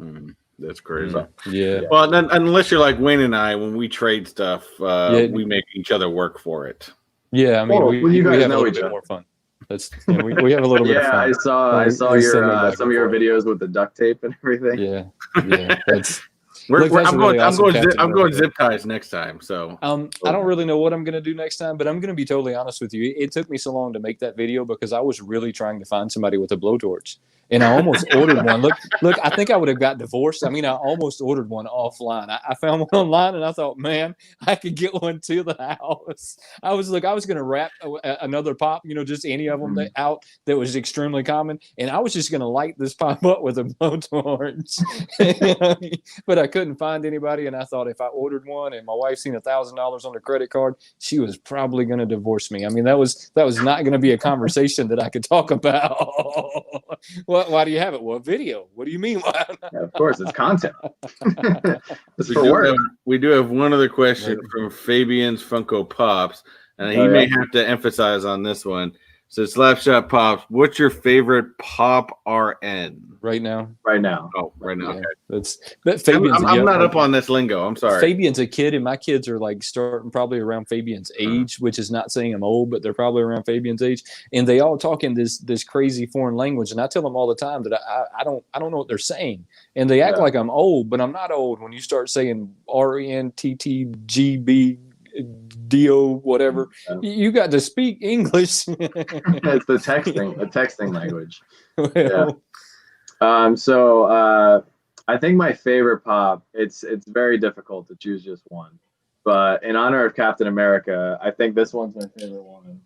that's crazy. Yeah. Well, then, unless you're like Wayne and I, when we trade stuff, we make each other work for it. Yeah, I mean, we guys have know a little each bit other. more fun. That's we have a little bit of fun. I saw your some of your videos with the duct tape and everything. Yeah. That's. I'm going zip ties next time. So I don't really know what I'm going to do next time, but I'm going to be totally honest with you. It took me so long to make that video because I was really trying to find somebody with a blowtorch, and I almost ordered one. Look, I think I would have got divorced. I mean, I almost ordered one offline. I found one online, and I thought, man, I could get one to the house. I was going to wrap another pop, just any of them out that was extremely common, and I was just going to light this pop up with a blowtorch, but I couldn't find anybody, and I thought if I ordered one and my wife seen $1,000 on the credit card, she was probably going to divorce me. I mean, that was not going to be a conversation that I could talk about. Why do you have it? Well, video. What do you mean? Yeah, of course, it's content. It's for work. We do have one other question from Fabian's Funko Pops, and he may have to emphasize on this one. So Slapshot Pops, what's your favorite Pop RN? Right now. Oh, right now. Yeah. Okay. I'm not up on this lingo. I'm sorry. Fabian's a kid, and my kids are like starting probably around Fabian's age, which is not saying I'm old, but they're probably around Fabian's age, and they all talk in this crazy foreign language. And I tell them all the time that I don't know what they're saying, and they act like I'm old, but I'm not old. When you start saying RENTTGB. DO whatever, you got to speak English. It's the texting language. Well, So I think my favorite pop, it's very difficult to choose just one, but in honor of Captain America, I think this one's my favorite one.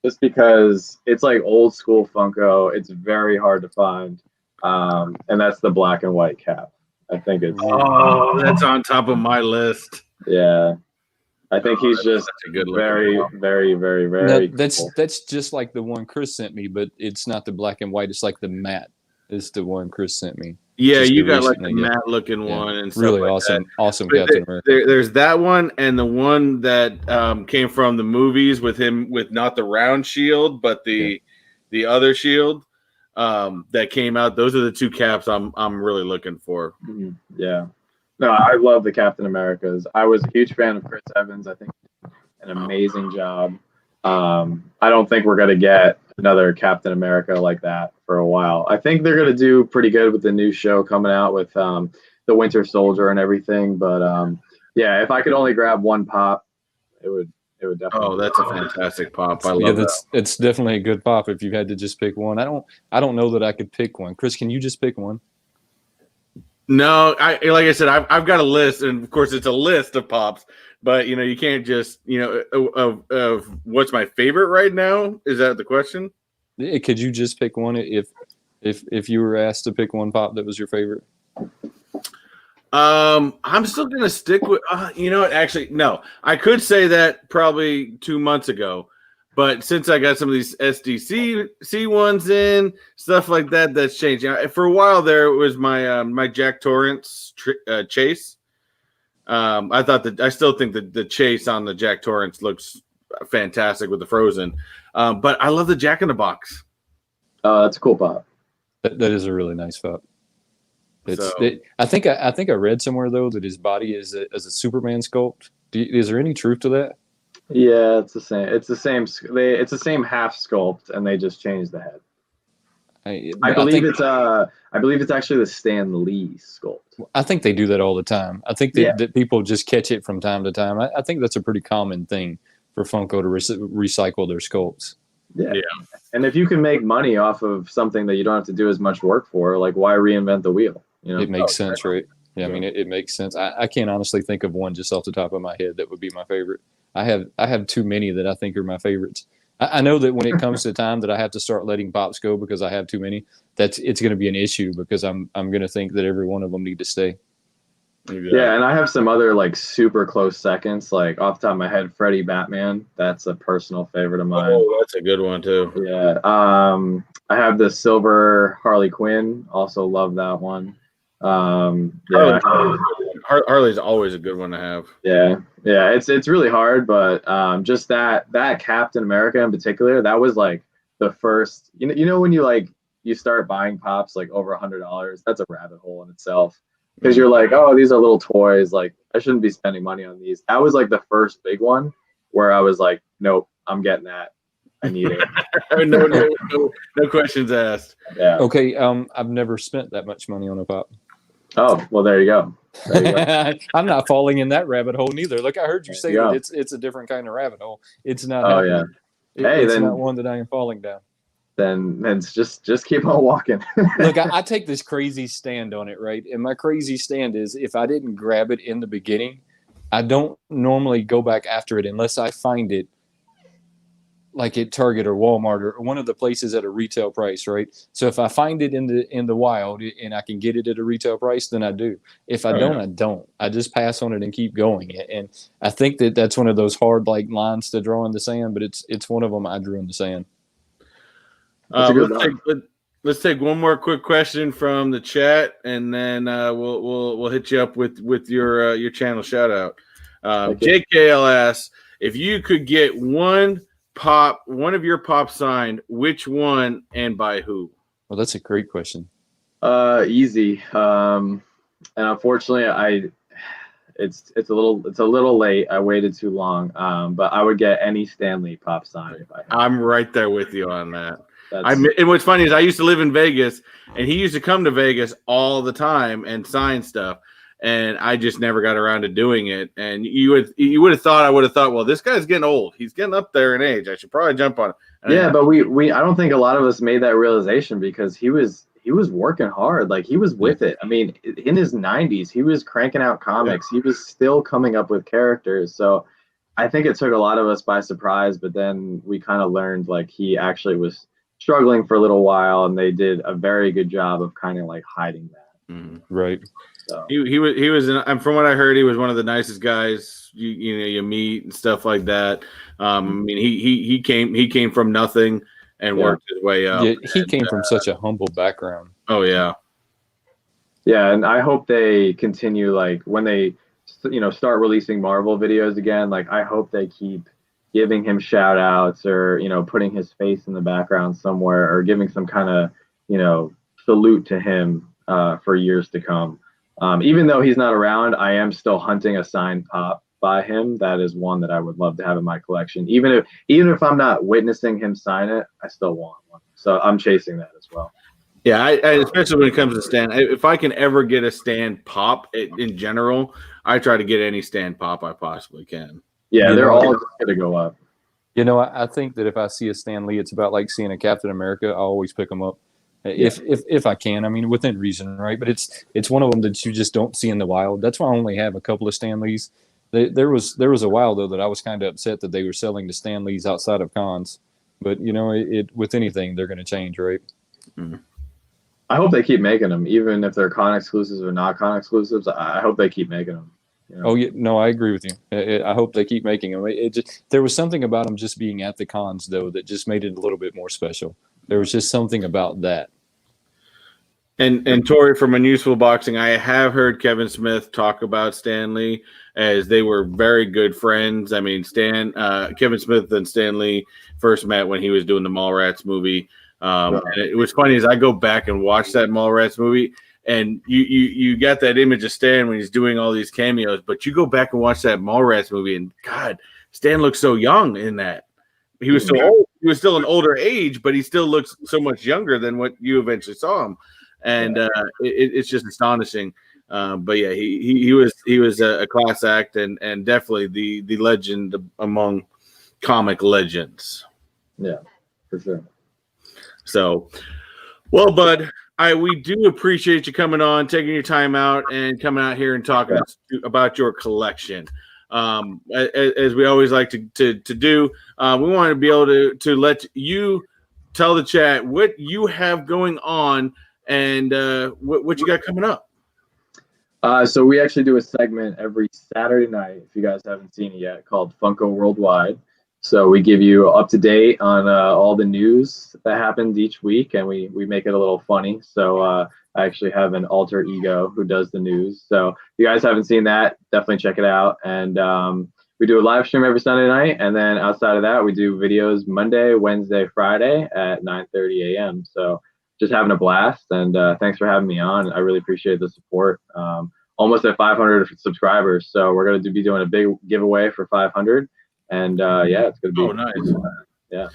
Just because it's like old school Funko, it's very hard to find, and that's the black and white cap. I think it's that's on top of my list. Yeah. I think he's just very, very, very, very. That's just like the one Chris sent me, but it's not the black and white. It's like the matte. It's the one Chris sent me. Yeah, you got like the matte looking one and really stuff awesome, like awesome Captain America. There's that one and the one that came from the movies with him with not the round shield, but the other shield that came out. Those are the two caps I'm really looking for. Yeah. No, I love the Captain Americas. I was a huge fan of Chris Evans. I think he did an amazing job. I don't think we're going to get another Captain America like that for a while. I think they're going to do pretty good with the new show coming out with the Winter Soldier and everything. But yeah, if I could only grab one pop, it would definitely. Oh, that's a fantastic pop. I love that. It's definitely a good pop if you had to just pick one. I don't know that I could pick one. Chris, can you just pick one? No, like I said, I've got a list, and of course it's a list of pops. But you can't just of what's my favorite right now. Is that the question? Could you just pick one if you were asked to pick one pop that was your favorite? I'm still gonna stick with. Actually, no. I could say that probably 2 months ago. But since I got some of these SDC ones in, stuff like that, that's changed. For a while there, it was my my Jack Torrance chase. I still think that the chase on the Jack Torrance looks fantastic with the frozen. But I love the Jack in the Box. Oh, that's a cool pop. That is a really nice pop. I think I read somewhere though that his body is a Superman sculpt. Is there any truth to that? Yeah, it's the same. It's the same. It's the same half sculpt, and they just changed the head. I believe it's actually the Stan Lee sculpt. I think they do that all the time. I think that people just catch it from time to time. I think that's a pretty common thing for Funko to recycle their sculpts. Yeah. And if you can make money off of something that you don't have to do as much work for, like why reinvent the wheel? You know, it makes sense, right? Yeah, I mean, it makes sense. I can't honestly think of one just off the top of my head that would be my favorite. I have too many that I think are my favorites. I know that when it comes to time that I have to start letting pops go because I have too many, it's going to be an issue because I'm going to think that every one of them need to stay. Yeah, and I have some other like super close seconds. Like off the top of my head, Freddy Batman. That's a personal favorite of mine. Oh, that's a good one too. Yeah. I have the silver Harley Quinn. Also love that one. Yeah. Harley's always a good one to have. Yeah. It's really hard, but just that Captain America in particular, that was like the first. You know when you start buying pops like over $100, that's a rabbit hole in itself. Because you're like, oh, these are little toys. Like, I shouldn't be spending money on these. That was like the first big one where I was like, nope, I'm getting that. I need it. no questions asked. Yeah. Okay. I've never spent that much money on a pop. Oh, well, there you go. I'm not falling in that rabbit hole neither. Look, I heard you say that it's a different kind of rabbit hole. It's not. Oh yeah. It's not one that I am falling down. Then just keep on walking. Look, I take this crazy stand on it, right? And my crazy stand is if I didn't grab it in the beginning, I don't normally go back after it unless I find it like at Target or Walmart or one of the places at a retail price, right? So if I find it in the wild and I can get it at a retail price, then I do. If I don't, I don't. I just pass on it and keep going. And I think that's one of those hard like lines to draw in the sand, but it's one of them I drew in the sand. Let's take one more quick question from the chat, and then we'll hit you up with your channel shout out. JKL asks, if you could get one of your pops signed, which one and by who? Well, that's a great question. Easy. And unfortunately, it's a little late. I waited too long. But I would get any Stan Lee pop signed if I had. I'm right there with you on that. And what's funny is I used to live in Vegas, and he used to come to Vegas all the time and sign stuff, and I just never got around to doing it. And I would have thought, well, this guy's getting old. He's getting up there in age. I should probably jump on it. And but I don't think a lot of us made that realization because he was working hard. Like he was with it. I mean, in his 90s, he was cranking out comics. He was still coming up with characters. So I think it took a lot of us by surprise, but then we kind of learned like he actually was struggling for a little while, and they did a very good job of kind of like hiding that. Right. So. He was and from what I heard, he was one of the nicest guys you meet and stuff like that. I mean, he came from nothing and worked his way up. Yeah, he came from such a humble background. Oh yeah. Yeah, and I hope they continue, like when they start releasing Marvel videos again, like I hope they keep giving him shout outs or, putting his face in the background somewhere or giving some kind of, salute to him for years to come. Even though he's not around, I am still hunting a signed pop by him. That is one that I would love to have in my collection. Even if I'm not witnessing him sign it, I still want one. So I'm chasing that as well. Yeah, I especially when it comes to Stan. If I can ever get a Stan pop in general, I try to get any Stan pop I possibly can. Yeah, they're all just going to go up. I think that if I see a Stan Lee, it's about like seeing a Captain America. I always pick them up if I can. I mean, within reason, right? But it's one of them that you just don't see in the wild. That's why I only have a couple of Stan Lees. There was a while though that I was kind of upset that they were selling the Stan Lees outside of cons. But with anything, they're going to change, right? Mm-hmm. I hope they keep making them, even if they're con exclusives or not con exclusives. I hope they keep making them. Oh yeah, no, I agree with you. I hope they keep making them. There was something about them just being at the cons though that just made it a little bit more special. There was just something about that. And Tori from Unuseful Boxing, I have heard Kevin Smith talk about Stan Lee as they were very good friends. I mean, Kevin Smith and Stan Lee first met when he was doing the Mallrats movie. And it was funny as I go back and watch that Mallrats movie. And you got that image of Stan when he's doing all these cameos, but you go back and watch that Mallrats movie, and God, Stan looks so young in that. He was so old. He was still an older age, but he still looks so much younger than what you eventually saw him. And it's just astonishing. But yeah, he was a class act and definitely the legend among comic legends. Yeah, for sure. So, well, bud, we do appreciate you coming on, taking your time out, and coming out here and talking about your collection. As we always like to do, we want to be able to let you tell the chat what you have going on and what you got coming up. So we actually do a segment every Saturday night, if you guys haven't seen it yet, called Funko Worldwide. So we give you up to date on all the news that happens each week, and we make it a little funny. So I actually have an alter ego who does the news. So if you guys haven't seen that, definitely check it out. And we do a live stream every Sunday night, and then outside of that, we do videos Monday, Wednesday, Friday at 9:30 a.m. So just having a blast, and thanks for having me on. I really appreciate the support. Almost at 500 subscribers, so we're going to be doing a big giveaway for 500. And yeah, it's gonna be nice. Yeah.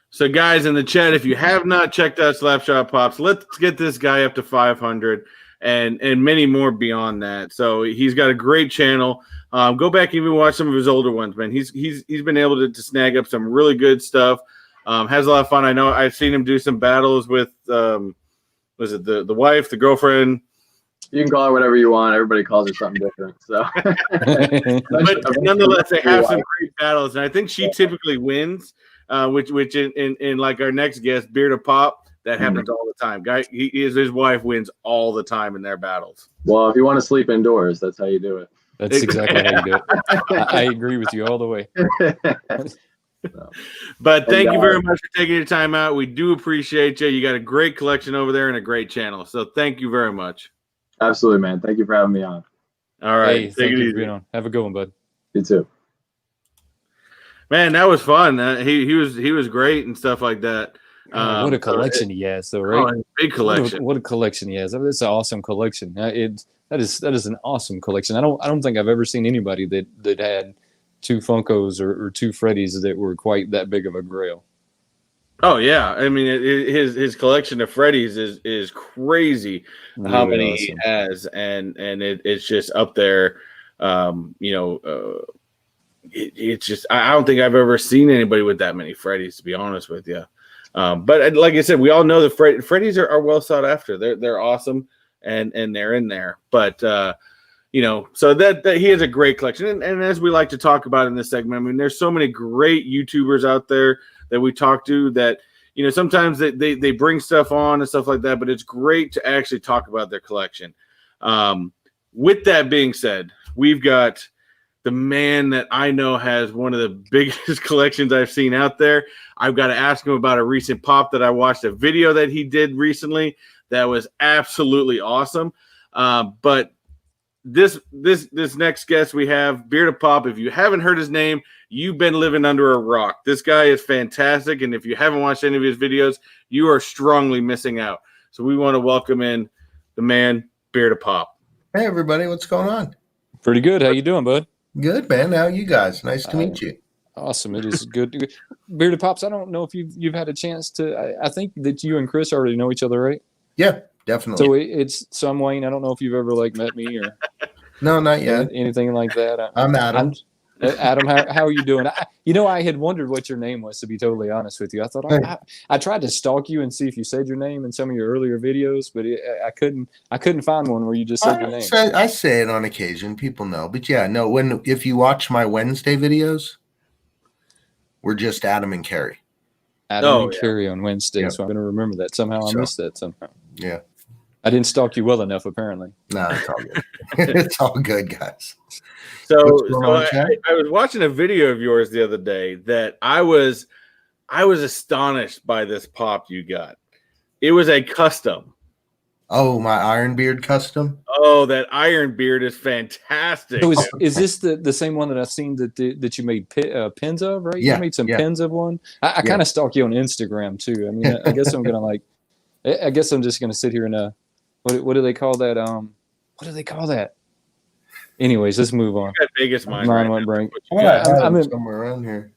So guys in the chat, if you have not checked out Slapshot Pops, let's get this guy up to 500 and many more beyond that. So he's got a great channel. Go back and even watch some of his older ones, man. He's been able to snag up some really good stuff. Has a lot of fun. I know I've seen him do some battles with was it the wife, the girlfriend? You can call her whatever you want. Everybody calls her something different. So, but nonetheless, they have some great battles, and I think she typically wins. Which in like our next guest, Beard of Pop, that happens all the time. Guy, his wife wins all the time in their battles. Well, if you want to sleep indoors, that's how you do it. That's exactly how you do it. I agree with you all the way. But thank you very much for taking your time out. We do appreciate you. You got a great collection over there and a great channel. So thank you very much. Absolutely, man. Thank you for having me on. All right. Hey, thank you for being on. Have a good one, bud. You too. Man, that was fun. He was great and stuff like that. What a collection he has, though, right? Oh, big collection. What a collection he has. It's an awesome collection. That is an awesome collection. I don't think I've ever seen anybody that had two Funkos or two Freddys that were quite that big of a grail. Oh yeah, I mean his collection of Freddys is crazy. Really how many awesome. He has, and it's just up there. It's just I don't think I've ever seen anybody with that many Freddys, to be honest with you. But like I said, we all know the Freddys are well sought after. They're awesome and they're in there. But so that he has a great collection. And as we like to talk about in this segment, I mean, there's so many great YouTubers out there that we talk to that, sometimes they bring stuff on and stuff like that, but it's great to actually talk about their collection. With that being said, we've got the man that I know has one of the biggest collections I've seen out there. I've got to ask him about a recent pop that I watched, a video that he did recently that was absolutely awesome. But this next guest we have, Beard of Pop. If you haven't heard his name, you've been living under a rock. This guy is fantastic, and if you haven't watched any of his videos, you are strongly missing out. So we want to welcome in the man, Beard of Pop. Hey everybody, what's going on? Pretty good. How you doing, bud? Good, man. How are you guys? Nice to meet you. Awesome. It is good. Beard of Pops, I don't know if you've had a chance to. I think that you and Chris already know each other, right? Yeah, definitely. So I'm Wayne. I don't know if you've ever met me or no, not yet. Anything like that. I'm Adam. Adam, how are you doing? I had wondered what your name was, to be totally honest with you. I thought I tried to stalk you and see if you said your name in some of your earlier videos, but I couldn't find one where you just said your name. I say it on occasion. People know, but yeah, no. If you watch my Wednesday videos, we're just Adam and Carrie. Carrie on Wednesday, yeah. So I'm going to remember that somehow. I missed that somehow. Yeah, I didn't stalk you well enough, apparently. No, it's all good. It's all good, guys. So I was watching a video of yours the other day that I was astonished by this pop you got. It was a custom. Oh, my Iron Beard custom? Oh, that Iron Beard is fantastic. So is this the same one that I've seen that you made pins of, right? Yeah, you made some pins of one. I kind of stalk you on Instagram too. I mean, I guess I'm gonna I guess I'm just gonna sit here and what do they call that? What do they call that? Anyways, let's move on. You got Vegas mind Mine right went now. blank. I'm somewhere around here.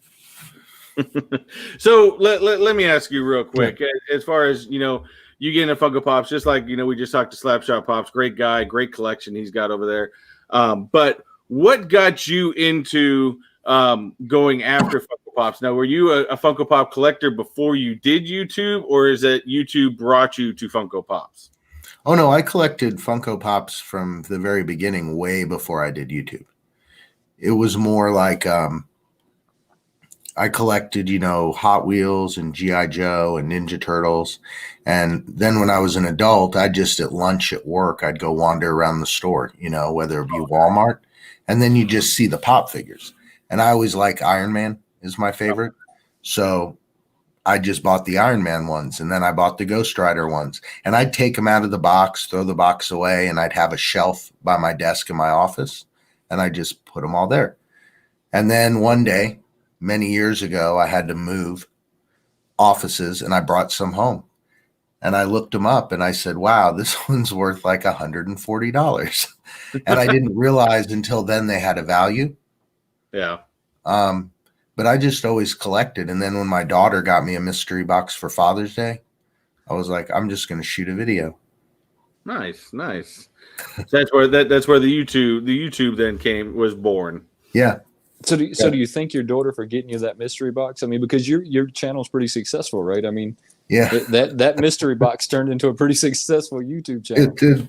So let me ask you real quick, as far as you get into Funko Pops, just like we just talked to Slapshot Pops, great guy, great collection he's got over there. But what got you into going after Funko Pops? Now, were you a Funko Pop collector before you did YouTube, or is it YouTube brought you to Funko Pops? Oh no, I collected Funko Pops from the very beginning, way before I did YouTube. It was more like I collected, Hot Wheels and G.I. Joe and Ninja Turtles. And then when I was an adult, I just at lunch at work, I'd go wander around the store, whether it be Walmart. And then you just see the pop figures. And I always like Iron Man is my favorite. So I just bought the Iron Man ones, and then I bought the Ghost Rider ones. And I'd take them out of the box, throw the box away, and I'd have a shelf by my desk in my office. And I just put them all there. And then one day, many years ago, I had to move offices, and I brought some home. And I looked them up, and I said, wow, this one's worth like $140. And I didn't realize until then they had a value. Yeah. But I just always collected. And then when my daughter got me a mystery box for Father's Day, I was like, I'm just going to shoot a video. Nice. So that's where the YouTube then was born. Yeah. So do you thank your daughter for getting you that mystery box? I mean, because your channel's pretty successful, right? I mean, yeah, that mystery box turned into a pretty successful YouTube channel. It did.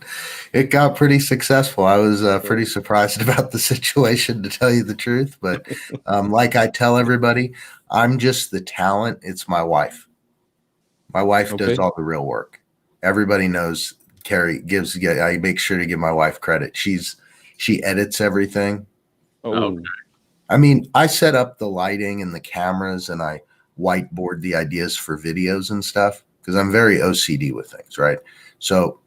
It got pretty successful. I was pretty surprised about the situation, to tell you the truth. But like I tell everybody, I'm just the talent. It's my wife. My wife does all the real work. Everybody knows Carrie I make sure to give my wife credit. She edits everything. Oh. I mean, I set up the lighting and the cameras, and I whiteboard the ideas for videos and stuff because I'm very OCD with things, right? So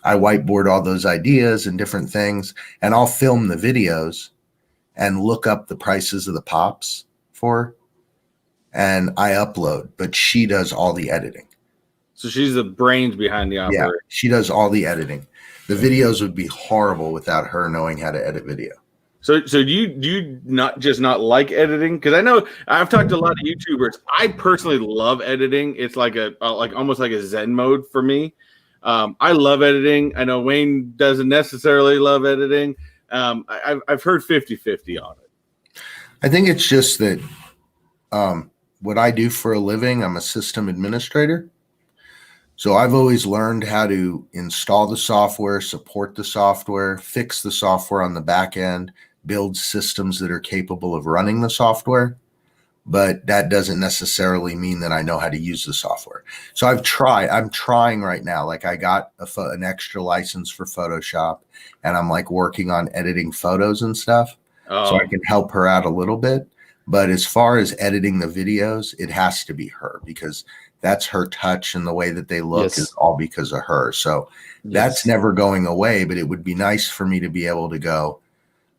I whiteboard all those ideas and different things, and I'll film the videos and look up the prices of the pops for her, and I upload, but she does all the editing. So she's the brains behind the operation. Yeah, she does all the editing. The videos would be horrible without her knowing how to edit video. So do you not like editing? Because I know I've talked to a lot of YouTubers. I personally love editing. It's like almost like a Zen mode for me. I love editing. I know Wayne doesn't necessarily love editing. I've heard 50-50 on it. I think it's just that what I do for a living, I'm a system administrator. So I've always learned how to install the software, support the software, fix the software on the back end, build systems that are capable of running the software. But that doesn't necessarily mean that I know how to use the software. So I'm trying right now. Like I got an extra license for Photoshop, and I'm like working on editing photos and stuff. So I can help her out a little bit. But as far as editing the videos, it has to be her, because that's her touch, and the way that they look is all because of her. So that's never going away, but it would be nice for me to be able to go,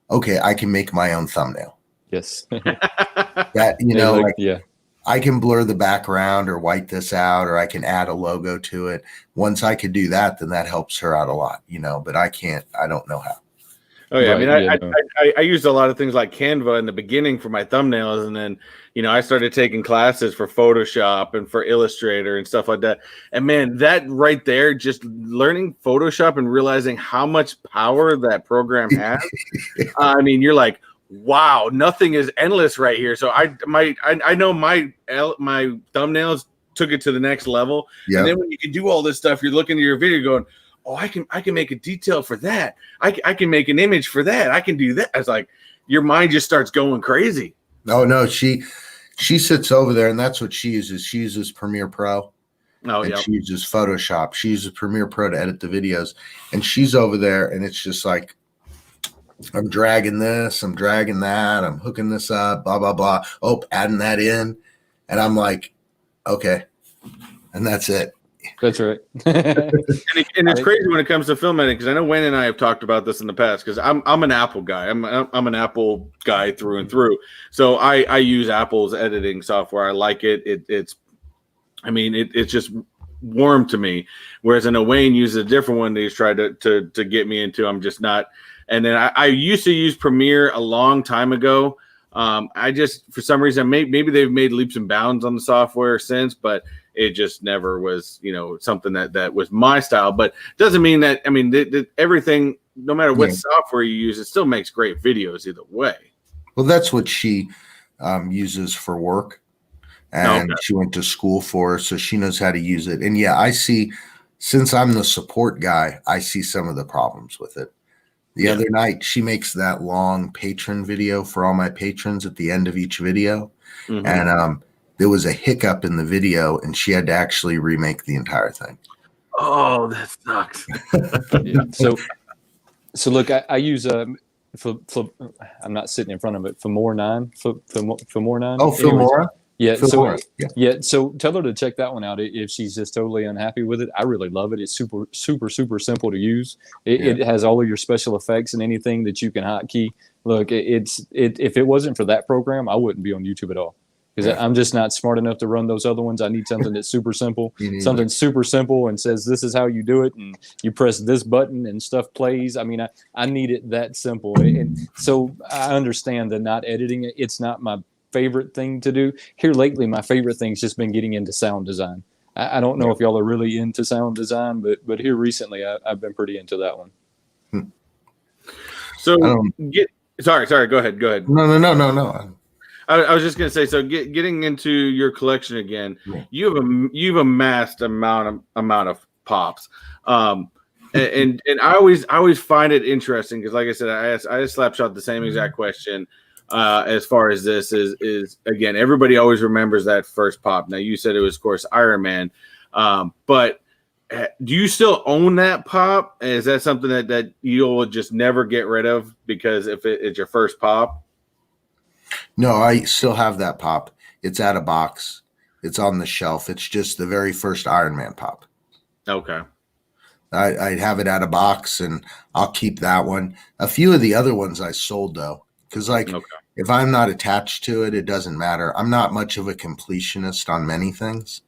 okay, I can make my own thumbnail. Yes. That, I can blur the background or white this out, or I can add a logo to it. Once I could do that, then that helps her out a lot, but I don't know how. Oh yeah, right, I used a lot of things like Canva in the beginning for my thumbnails, and then I started taking classes for Photoshop and for Illustrator and stuff like that. And man, that right there, just learning Photoshop and realizing how much power that program has. I mean, you're like, wow, nothing is endless right here. So I know my thumbnails took it to the next level. Yep. And then when you can do all this stuff, you're looking at your video going, oh, I can make a detail for that. I can make an image for that. I can do that. It's like your mind just starts going crazy. Oh no, she sits over there, and that's what she uses. She uses Premiere Pro. Oh yeah. She uses Photoshop. She uses Premiere Pro to edit the videos, and she's over there, and it's just like, I'm dragging this, I'm dragging that, I'm hooking this up, blah blah blah. Oh, adding that in, and I'm like, okay, and that's it. That's right. and it's crazy when it comes to film editing, because I know Wayne and I have talked about this in the past, because I'm an Apple guy. I'm an Apple guy through and through. So I use Apple's editing software. I like it. It's just warm to me. Whereas I know Wayne uses a different one that he's tried to get me into. I'm just not. And then I used to use Premiere a long time ago. I just, for some reason, maybe they've made leaps and bounds on the software since, but it just never was, something that was my style. But doesn't mean that, I mean, everything, no matter what software you use, it still makes great videos either way. Well, that's what she uses for work. And she went to school for it, so she knows how to use it. And yeah, I see, since I'm the support guy, I see some of the problems with it. The other night, she makes that long patron video for all my patrons at the end of each video. Mm-hmm. And there was a hiccup in the video, and she had to actually remake the entire thing. Oh, that sucks. So look, I use for I'm not sitting in front of it. Filmora 9. Filmora 9. Oh, Filmora. Yeah. So tell her to check that one out if she's just totally unhappy with it. I really love it. It's super, super, super simple to use. It has all of your special effects and anything that you can hotkey. Look, if it wasn't for that program, I wouldn't be on YouTube at all. Because I'm just not smart enough to run those other ones. I need something that's super simple, something super simple and says, this is how you do it. And you press this button and stuff plays. I mean, I need it that simple. And so I understand that not editing it, it's not my favorite thing to do. Here lately, my favorite thing's just been getting into sound design. I don't know if y'all are really into sound design, but here recently, I've been pretty into that one. So sorry, go ahead. No. I was just gonna say, so getting into your collection again, you've amassed amount of pops, and I always find it interesting because, like I said, I just slapshot the same exact question. As far as this is again, everybody always remembers that first pop. Now you said it was, of course, Iron Man, but do you still own that pop? Is that something that you'll just never get rid of because if it's your first pop? No, I still have that pop. It's out of box. It's on the shelf. It's just the very first Iron Man pop. Okay. I have it out of box, and I'll keep that one. A few of the other ones I sold, though, because if I'm not attached to it, it doesn't matter. I'm not much of a completionist on many things.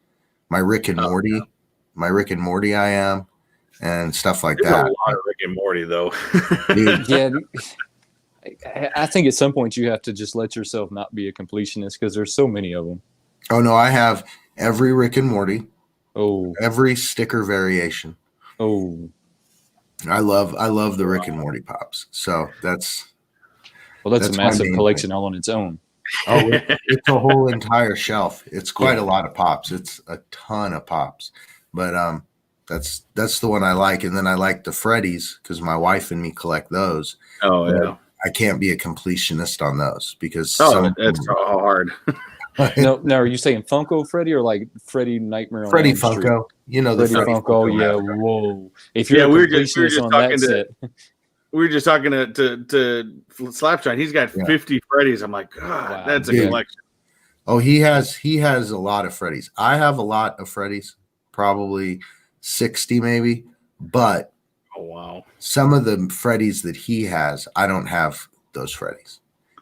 My Rick and Morty I am, and stuff like that. A lot of Rick and Morty, though. Yeah. I think at some point you have to just let yourself not be a completionist because there's so many of them. Oh no, I have every Rick and Morty. Oh, every sticker variation. Oh, I love the Rick and Morty pops. So that's a massive collection all on its own. Oh, it's a whole entire shelf. It's quite a lot of pops. It's a ton of pops, but that's the one I like. And then I like the Freddies because my wife and me collect those. Oh yeah. I can't be a completionist on those because that's hard. No, are you saying Funko Freddy or like Freddy Nightmare on Freddy Elm Street? Funko? You know the Freddy Funko. Yeah, whoa. If you're a completionist on that set. We were just talking to Slapshot. He's got 50 Freddies. I'm like, God, wow, that's a collection. Oh, he has a lot of Freddies. I have a lot of Freddies, probably 60 maybe, but oh wow. Some of the Freddies that he has, I don't have those Freddies.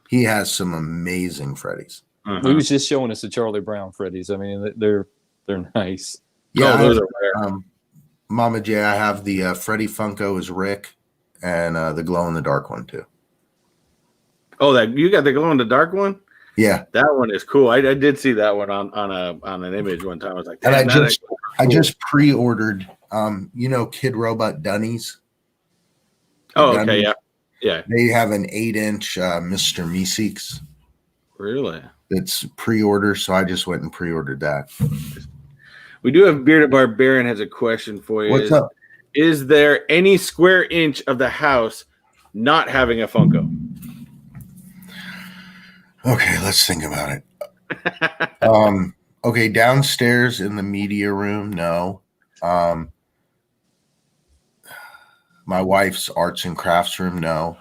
He has some amazing Freddies. He was just showing us the Charlie Brown Freddies. I mean, they're nice. Yeah, those are rare. Mama J, I have the Freddy Funko as Rick, and the glow in the dark one too. Oh, that you got the glow in the dark one? Yeah, that one is cool. I did see that one on an image one time. I was like, and I just pre-ordered. Kid Robot Dunnies. Oh, okay, yeah. They have an 8-inch Mr. Meeseeks. Really? It's pre-order, so I just went and pre-ordered that. We do have Bearded Barbarian has a question for you. What's up? Is there any square inch of the house not having a Funko? Okay, let's think about it. Okay, downstairs in the media room, no. My wife's arts and crafts room, no.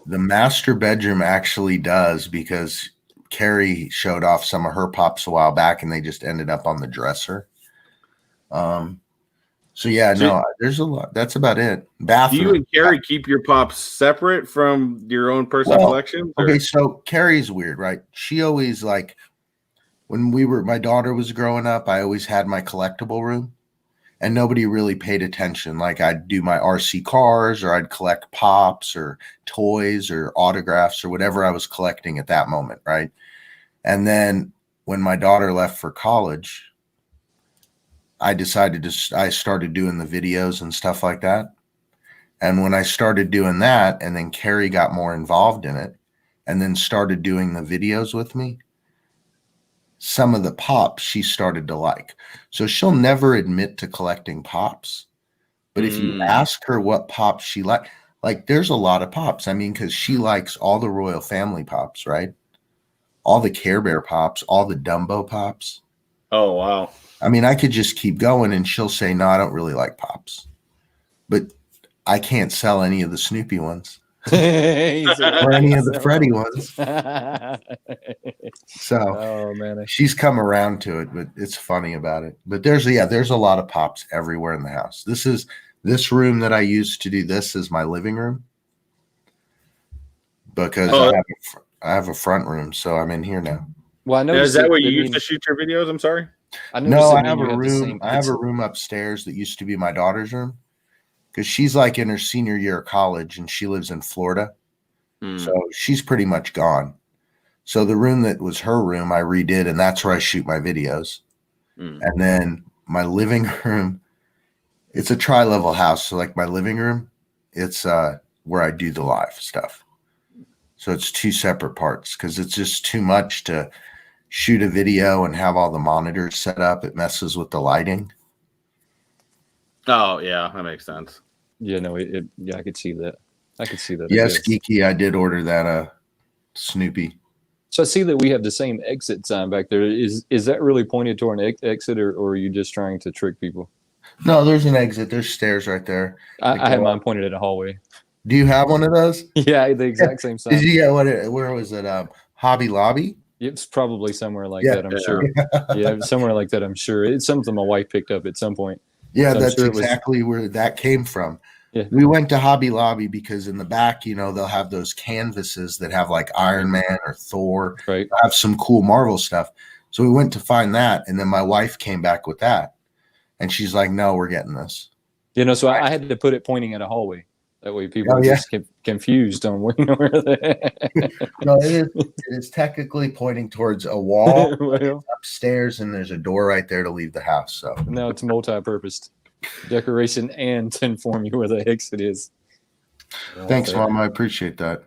The master bedroom actually does because Carrie showed off some of her pops a while back and they just ended up on the dresser. There's a lot. That's about it. Bathroom. Do you and Carrie keep your pops separate from your own personal collection? Okay, so Carrie's weird, right? She always when my daughter was growing up, I always had my collectible room, and nobody really paid attention. Like I'd do my RC cars, or I'd collect pops or toys or autographs or whatever I was collecting at that moment, right? And then when my daughter left for college, I started doing the videos and stuff like that. And when I started doing that, and then Carrie got more involved in it and then started doing the videos with me, some of the pops she started to like. So she'll never admit to collecting pops. But if you ask her what pops she like there's a lot of pops. I mean, because she likes all the royal family pops, right? All the Care Bear pops, all the Dumbo pops. Oh, wow. I mean, I could just keep going and she'll say, no, I don't really like pops. But I can't sell any of the Snoopy ones or any of the Freddy ones. So oh man, she's come around to it, but it's funny about it. But there's a lot of pops everywhere in the house. This room that I used to do this is my living room because I have a front room, so I'm in here now. well, I know. Is that where you used to shoot your videos? I'm sorry. No, I have a room. I have a room upstairs that used to be my daughter's room because she's like in her senior year of college and she lives in Florida. So she's pretty much gone. So the room that was her room, I redid, and that's where I shoot my videos. And then my living room, it's a tri-level house. So like my living room, it's where I do the live stuff. So it's two separate parts because it's just too much to shoot a video and have all the monitors set up. It messes with the lighting. Oh, yeah, that makes sense. Yeah, no, I could see that. I could see that. Yes, Geeky, I did order that Snoopy. So I see that we have the same exit sign back there. Is that really pointed toward an exit, or are you just trying to trick people? No, there's an exit. There's stairs right there. I have mine pointed at a hallway. Do you have one of those? Yeah, the exact same sign. Did you get where was it? Hobby Lobby? It's probably somewhere like that, I'm sure. Yeah, somewhere like that, I'm sure. It's something my wife picked up at some point. Yeah, so that's exactly where that came from. Yeah. We went to Hobby Lobby because in the back, they'll have those canvases that have like Iron Man or Thor, right? Have some cool Marvel stuff. So we went to find that, and then my wife came back with that, and she's like, "No, we're getting this." So I had to put it pointing at a hallway. That way people just get confused on where they. No, it is technically pointing towards a wall upstairs, and there's a door right there to leave the house. So no, it's multi-purposed decoration and to inform you where the exit is. Thanks, Mom. I appreciate that.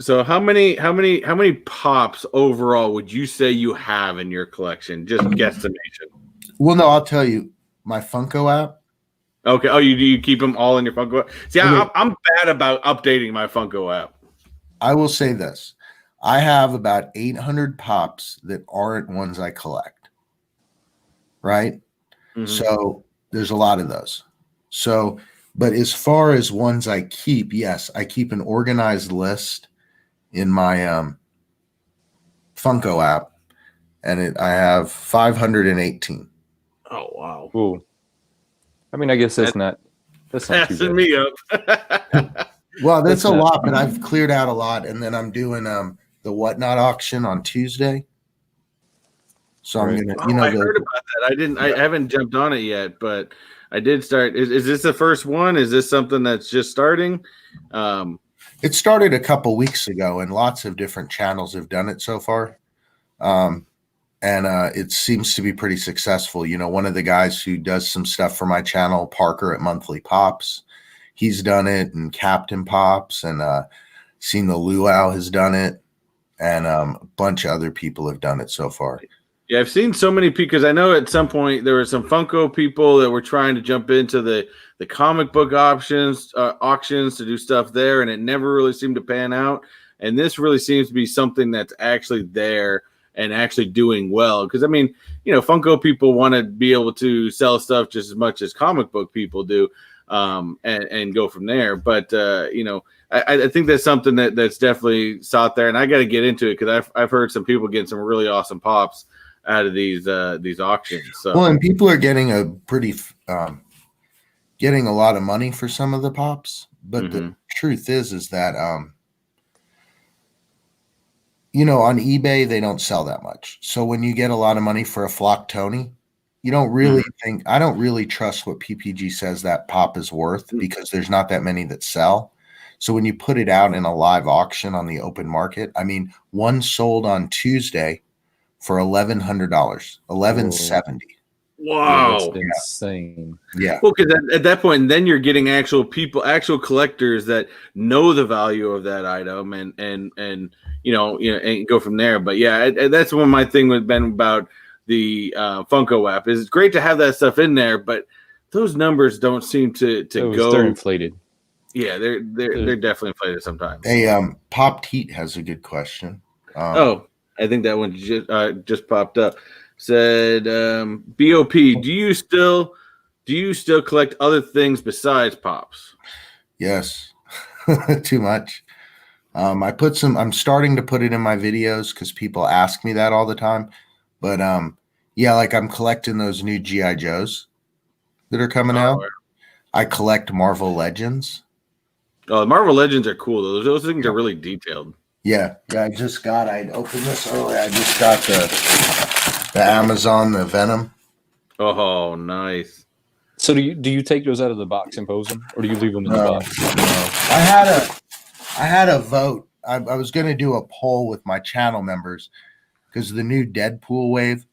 So how many pops overall would you say you have in your collection? Just guesstimation. Well, no, I'll tell you. My Funko app. Okay. Oh, you keep them all in your Funko app? See, okay. I'm bad about updating my Funko app. I will say this. I have about 800 pops that aren't ones I collect. Right? Mm-hmm. So there's a lot of those. So, but as far as ones I keep, yes, I keep an organized list in my Funko app, and I have 518. Oh, wow. Ooh. I mean, I guess that's not passing me up. Well, that's a lot, but I've cleared out a lot, and then I'm doing the Whatnot auction on Tuesday. So I'm gonna, I heard about that. I haven't jumped on it yet, but I did start. Is this the first one? Is this something that's just starting? It started a couple weeks ago, and lots of different channels have done it so far. And it seems to be pretty successful. One of the guys who does some stuff for my channel, Parker at Monthly Pops, he's done it, and Captain Pops, and seen the Luau has done it, and a bunch of other people have done it so far. Yeah, I've seen so many people, because I know at some point there were some Funko people that were trying to jump into the comic book auctions to do stuff there, and it never really seemed to pan out. And this really seems to be something that's actually there and actually doing well. Because, I mean, Funko people want to be able to sell stuff just as much as comic book people do, and go from there. But, I think that's something that's definitely sought there. And I got to get into it because I've heard some people getting some really awesome pops out of these auctions. So. Well, and people are getting getting a lot of money for some of the pops. But the truth is that on eBay, they don't sell that much. So when you get a lot of money for a flock Tony, you don't really I don't really trust what PPG says that pop is worth because there's not that many that sell. So when you put it out in a live auction on the open market, I mean, one sold on Tuesday for $1,100, $1,170. Wow, that's insane. Yeah. Well, because at that point, then you're getting actual people, actual collectors that know the value of that item, and and go from there. But yeah, that's one of my thing with Ben about the Funko app is it's great to have that stuff in there, but those numbers don't seem to go. They're inflated. Yeah, they're definitely inflated sometimes. Hey, Pop Teat has a good question. I think that one just popped up. Said BOP, do you still collect other things besides pops? Yes. Too much. I'm starting to put it in my videos because people ask me that all the time. But yeah, like I'm collecting those new G.I. Joes that are coming out. Right. I collect Marvel Legends. Oh, the Marvel Legends are cool though. Those things are really detailed. Yeah. I opened this earlier. I just got the Amazon, the Venom. Oh, nice. So do you take those out of the box and pose them, or do you leave them in the box? I had a vote. I was going to do a poll with my channel members because of the new Deadpool wave.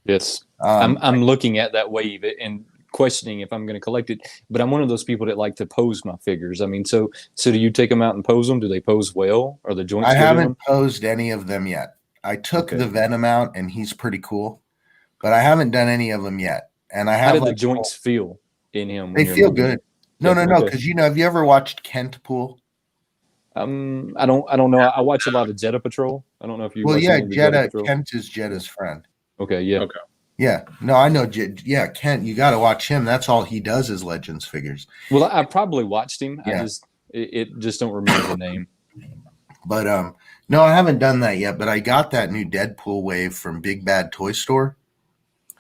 Yes, I'm looking at that wave and questioning if I'm going to collect it. But I'm one of those people that like to pose my figures. I mean, so do you take them out and pose them? Do they pose well? Are the joints? I haven't posed any of them yet. I took Okay. the Venom out, and he's pretty cool, but I haven't done any of them yet. And I have. How did the joints feel in him? They feel good. No, Okay. because have you ever watched Kent Pool? I don't know. I watch a lot of Jetta Patrol. I don't know if you. Well, watch yeah, any of the Jetta Patrol. Kent is Jetta's friend. Okay, yeah. Okay. Yeah, no, I know. Yeah, Kent, you got to watch him. That's all he does is Legends figures. Well, I probably watched him. Yeah. I just don't remember the name. But no, I haven't done that yet. But I got that new Deadpool wave from Big Bad Toy Store,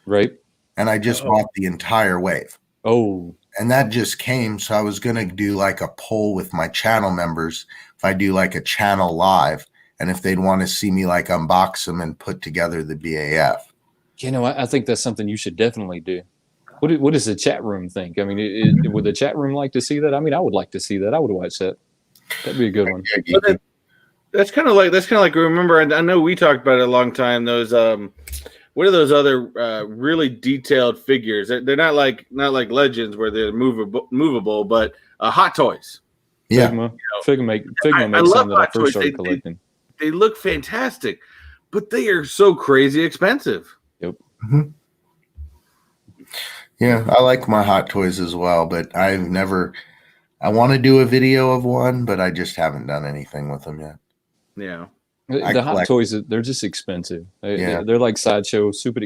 Right. and I just bought the entire wave. Oh, And that just came, so I was gonna do like a poll with my channel members if I do like a channel live, and if they'd want to see me like unbox them and put together the BAF. I think that's something you should definitely do. What does the chat room think? I mean, would the chat room like to see that? I mean, I would like to see that. I would watch that. That'd be a good one. But that's kind of like remember. I know we talked about it a long time. Those what are those other really detailed figures? They're not like Legends where they're movable, but Hot Toys. Yeah, Figma makes some that I first started collecting. They look fantastic, but they are so crazy expensive. Yep. Mm-hmm. Yeah, I like my Hot Toys as well, but I want to do a video of one, but I just haven't done anything with them yet. Yeah. The Hot Toys, they're just expensive. They're like Sideshow, stupid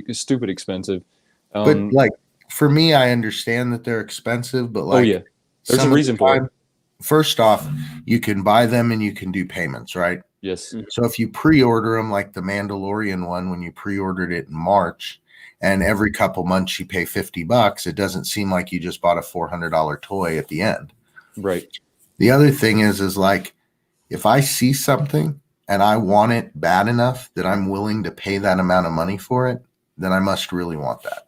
expensive. But like for me, I understand that they're expensive, but like, there's a reason for it. First off, you can buy them and you can do payments, right? Yes. So if you pre-order them, like the Mandalorian one, when you pre-ordered it in March, and every couple months you pay $50, it doesn't seem like you just bought a $400 toy at the end. Right. The other thing is like, if I see something and I want it bad enough that I'm willing to pay that amount of money for it, then I must really want that.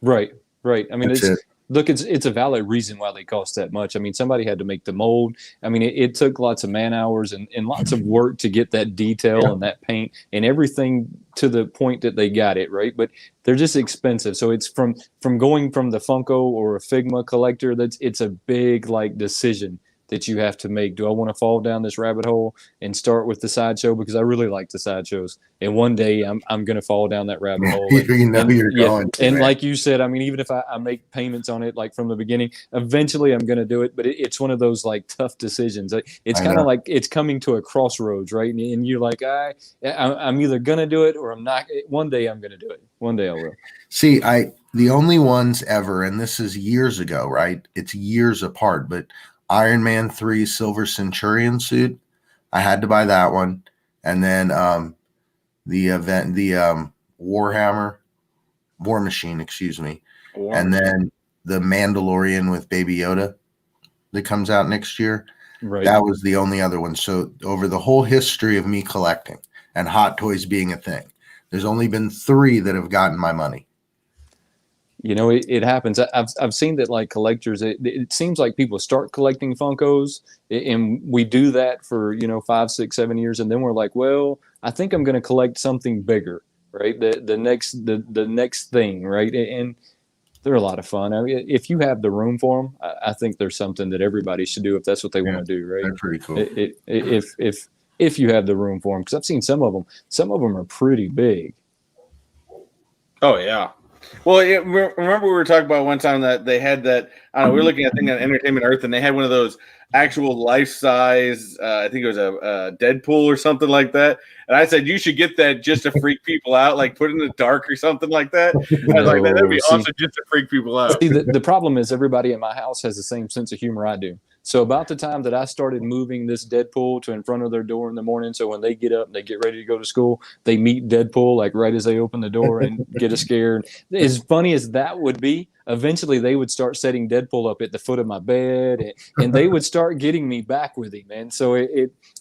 Right. I mean, That's it. Look, it's a valid reason why they cost that much. I mean, somebody had to make the mold. I mean, it took lots of man hours and lots of work to get that detail and that paint and everything to the point that they got it, right? But they're just expensive. So it's from going from the Funko or a Figma collector, it's a big like decision that you have to make. Do I want to fall down this rabbit hole and start with the Sideshow because I really like the Sideshows, and one day I'm going to fall down that rabbit hole. You're going to, and man. like you said, I mean, even if I make payments on it like from the beginning, eventually I'm going to do it. But it's one of those like tough decisions. It's kind of like it's coming to a crossroads, right? And you're like, I'm either going to do it or I'm not. One day I'm going to do it. One day I will. See, the only ones ever, and this is years ago, right? It's years apart, but Iron Man 3 Silver Centurion suit, I had to buy that one. And then the War Machine, excuse me. And then the Mandalorian with Baby Yoda that comes out next year. Right. That was the only other one. So over the whole history of me collecting, and Hot Toys being a thing. There's only been 3 that have gotten my money. You know, it happens. I've seen that like collectors, it seems like people start collecting Funkos, and we do that for, 5, 6, 7 years, and then we're like, well, I think I'm going to collect something bigger, right? The next thing, right? And they're a lot of fun. I mean, if you have the room for them, I think there's something that everybody should do if that's what they want to do, right? They're pretty cool. If you have the room for them, because I've seen some of them are pretty big. Oh yeah. Well, remember we were talking about one time that they had that. I don't know. We were looking at thing on Entertainment Earth, and they had one of those actual life size. I think it was a Deadpool or something like that. And I said you should get that just to freak people out, like put it in the dark or something like that. I was like, that'd be awesome just to freak people out. See, the problem is everybody in my house has the same sense of humor I do. So about the time that I started moving this Deadpool to in front of their door in the morning, so when they get up and they get ready to go to school, they meet Deadpool like right as they open the door and get a scare. As funny as that would be, eventually they would start setting Deadpool up at the foot of my bed, and they would start getting me back with him, man. So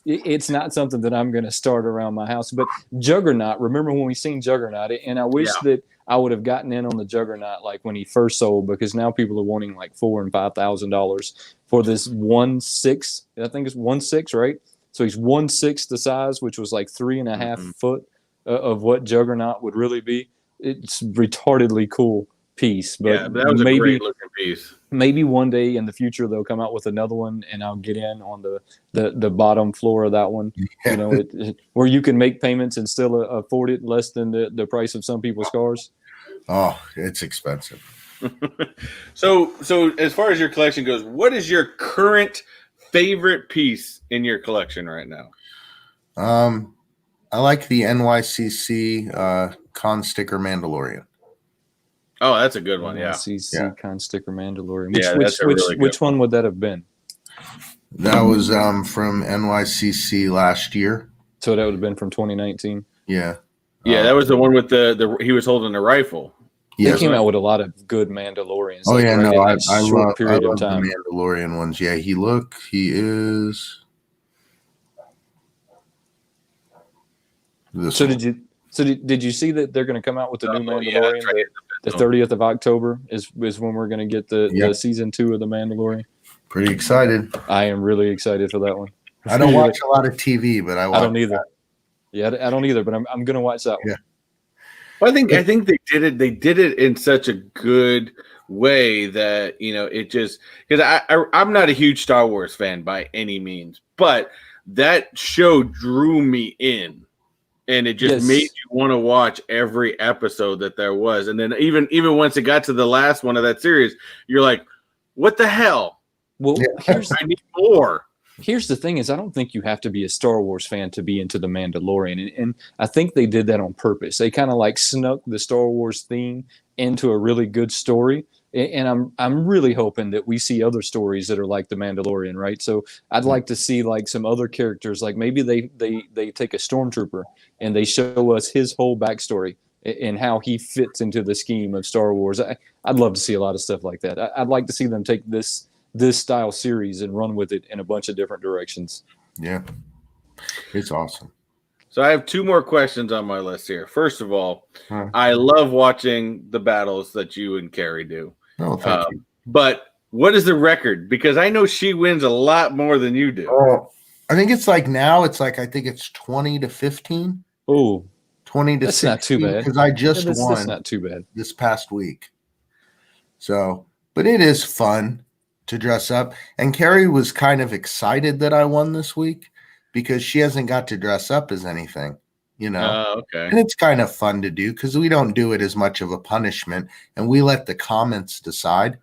it's not something that I'm going to start around my house. But Juggernaut, remember when we seen Juggernaut? And I wish that I would have gotten in on the Juggernaut like when he first sold, because now people are wanting like $4,000 and $5,000 for this 1/6. I think it's 1/6, right? So he's 1/6 the size, which was like 3.5 foot of what Juggernaut would really be. It's retardedly cool piece, but that was a great looking piece. Maybe one day in the future they'll come out with another one, and I'll get in on the bottom floor of that one. Where you can make payments and still afford it less than the price of some people's cars. Oh, it's expensive. So as far as your collection goes, what is your current favorite piece in your collection right now? I like the NYCC con sticker Mandalorian. Oh, that's a good one. NYCC con sticker Mandalorian. Which one would that have been? That was from NYCC last year. So that would have been from 2019. Yeah. Yeah, that was the one with the he was holding a rifle. They came out with a lot of good Mandalorians. Oh, yeah, no, I love the Mandalorian ones. Yeah, he is. So did you see that they're going to come out with the new Mandalorian? Yeah, the 30th of October is when we're going to get the season 2 of the Mandalorian. Pretty excited. I am really excited for that one. I don't watch a lot of TV, but I don't either. That. Yeah, I don't either, but I'm going to watch that one. Yeah. Well, I think they did it. They did it in such a good way that it just, because I'm not a huge Star Wars fan by any means, but that show drew me in, and it just made you want to watch every episode that there was. And then even once it got to the last one of that series, you're like, what the hell? Well, I need more. Here's the thing is, I don't think you have to be a Star Wars fan to be into The Mandalorian. And I think they did that on purpose. They kind of like snuck the Star Wars theme into a really good story. And I'm really hoping that we see other stories that are like The Mandalorian, right? So I'd like to see like some other characters, like maybe they take a stormtrooper and they show us his whole backstory and how he fits into the scheme of Star Wars. I'd love to see a lot of stuff like that. I'd like to see them take this style series and run with it in a bunch of different directions. Yeah, it's awesome. So I have 2 more questions on my list here. First of all, I love watching the battles that you and Carrie do. Oh, thank you. But what is the record? Because I know she wins a lot more than you do. Oh, I think it's like now it's like, I think it's 20-15. Oh, 20 to that's 16, not too bad. Because I just won. That's not too bad. This past week. So, but it is fun to dress up. And Carrie was kind of excited that I won this week because she hasn't got to dress up as anything, Okay. And it's kind of fun to do because we don't do it as much of a punishment, and we let the comments decide.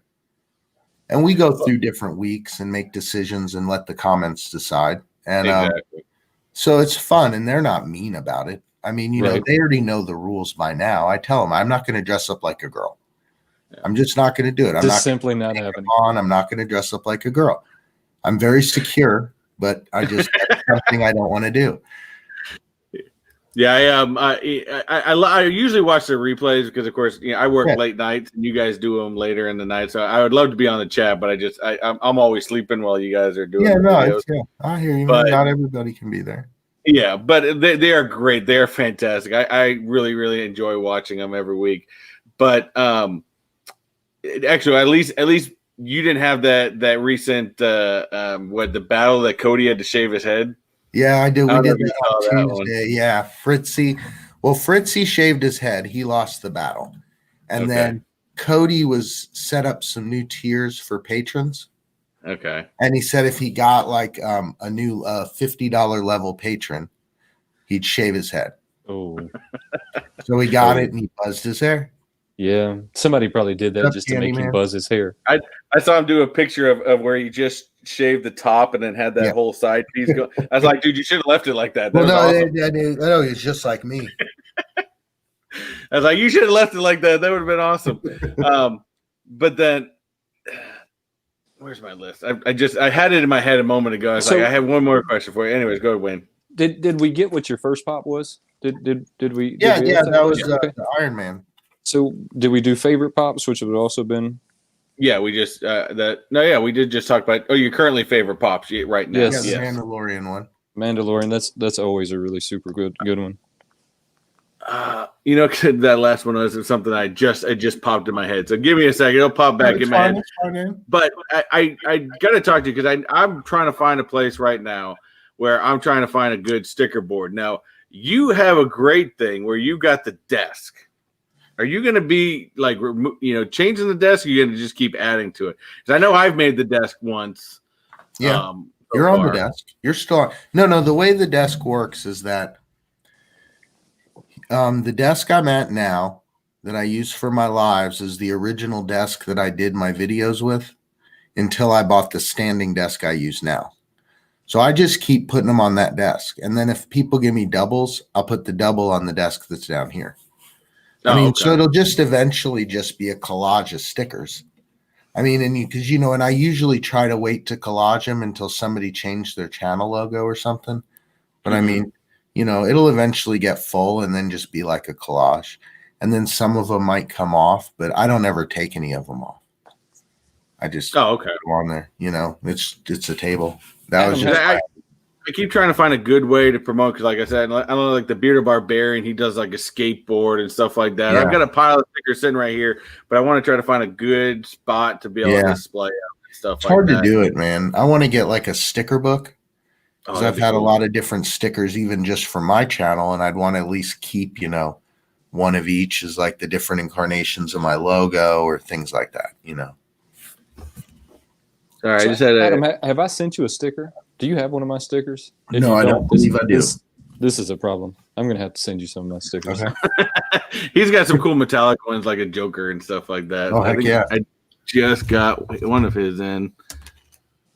And we go through different weeks and make decisions and let the comments decide. And exactly. So it's fun, and they're not mean about it. I mean, Right. they already know the rules by now. I tell them I'm not going to dress up like a girl. I'm just not going to do it. I'm Just simply not happening. I'm not going to dress up like a girl. I'm very secure, but that's something I don't want to do. Yeah, I usually watch the replays because, of course, I work late nights and you guys do them later in the night. So I would love to be on the chat, but I'm always sleeping while you guys are doing. I hear you. But not everybody can be there. Yeah, but they are great. They are fantastic. I really, really enjoy watching them every week. But actually, at least you didn't have that recent the battle that Cody had to shave his head. Yeah, I did. We I don't know did if you that saw that on one. Tuesday. Yeah, Fritzy. Well, Fritzy shaved his head. He lost the battle. And Okay. then Cody was set up some new tiers for patrons. Okay. And he said if he got like a new $50 level patron, he'd shave his head. Oh, So he got it and he buzzed his hair. yeah. Somebody probably did that What's up, just to make him Candyman? buzz his hair. I saw him do a picture of where he just shaved the top and then had that Yeah. whole side piece go. I was like, dude, you should have left it like that. That Well, was no, awesome. no, he's just like me. I was like, you should have left it like that. That would have been awesome. But then, where's my list? I had it in my head a moment ago. I was like, I have one more question for you. Anyways, go ahead, Wayne. Did we get what your first pop was? Did we? Yeah, did we yeah, answer that was Okay. the Iron Man. So did we do favorite pops, which would also been? Yeah, we just we did just talk about. Oh, your currently favorite pops right now. Yes. Yeah, the Mandalorian one. Mandalorian. That's always a really super good one. That last one was something it just popped in my head. So give me a second; it'll pop back in my head. But I got to talk to you because I'm trying to find a place right now where I'm trying to find a good sticker board. Now you have a great thing where you got the desk. Are you going to be like changing the desk? Or are you going to just keep adding to it? Because I know I've made the desk once. Yeah, so you're on the far. desk. You're still on. No. The way the desk works is that the desk I'm at now that I use for my lives is the original desk that I did my videos with until I bought the standing desk I use now. So I just keep putting them on that desk. And then if people give me doubles, I'll put the double on the desk that's down here. So it'll just eventually just be a collage of stickers. I mean, and because and I usually try to wait to collage them until somebody changed their channel logo or something. But I mean, it'll eventually get full and then just be like a collage. And then some of them might come off, but I don't ever take any of them off. I just go on there. It's a table. That was just. I keep trying to find a good way to promote because, like I said, I don't know, like the Bearded Barbarian, he does like a skateboard and stuff like that. Yeah. I've got a pile of stickers sitting right here, but I want to try to find a good spot to be able to display and stuff It's hard that. to do it, man. I want to get like a sticker book because I've had cool. a lot of different stickers, even just for my channel, and I'd want to at least keep, one of each is like the different incarnations of my logo or things like that, All right, So, I just had Adam, have I sent you a sticker? Do you have one of my stickers? If No, you I don't believe I do. This is a problem. I'm gonna have to send you some of my stickers. Okay. He's got some cool metallic ones like a Joker and stuff like that. Oh, heck yeah. I just got one of his in.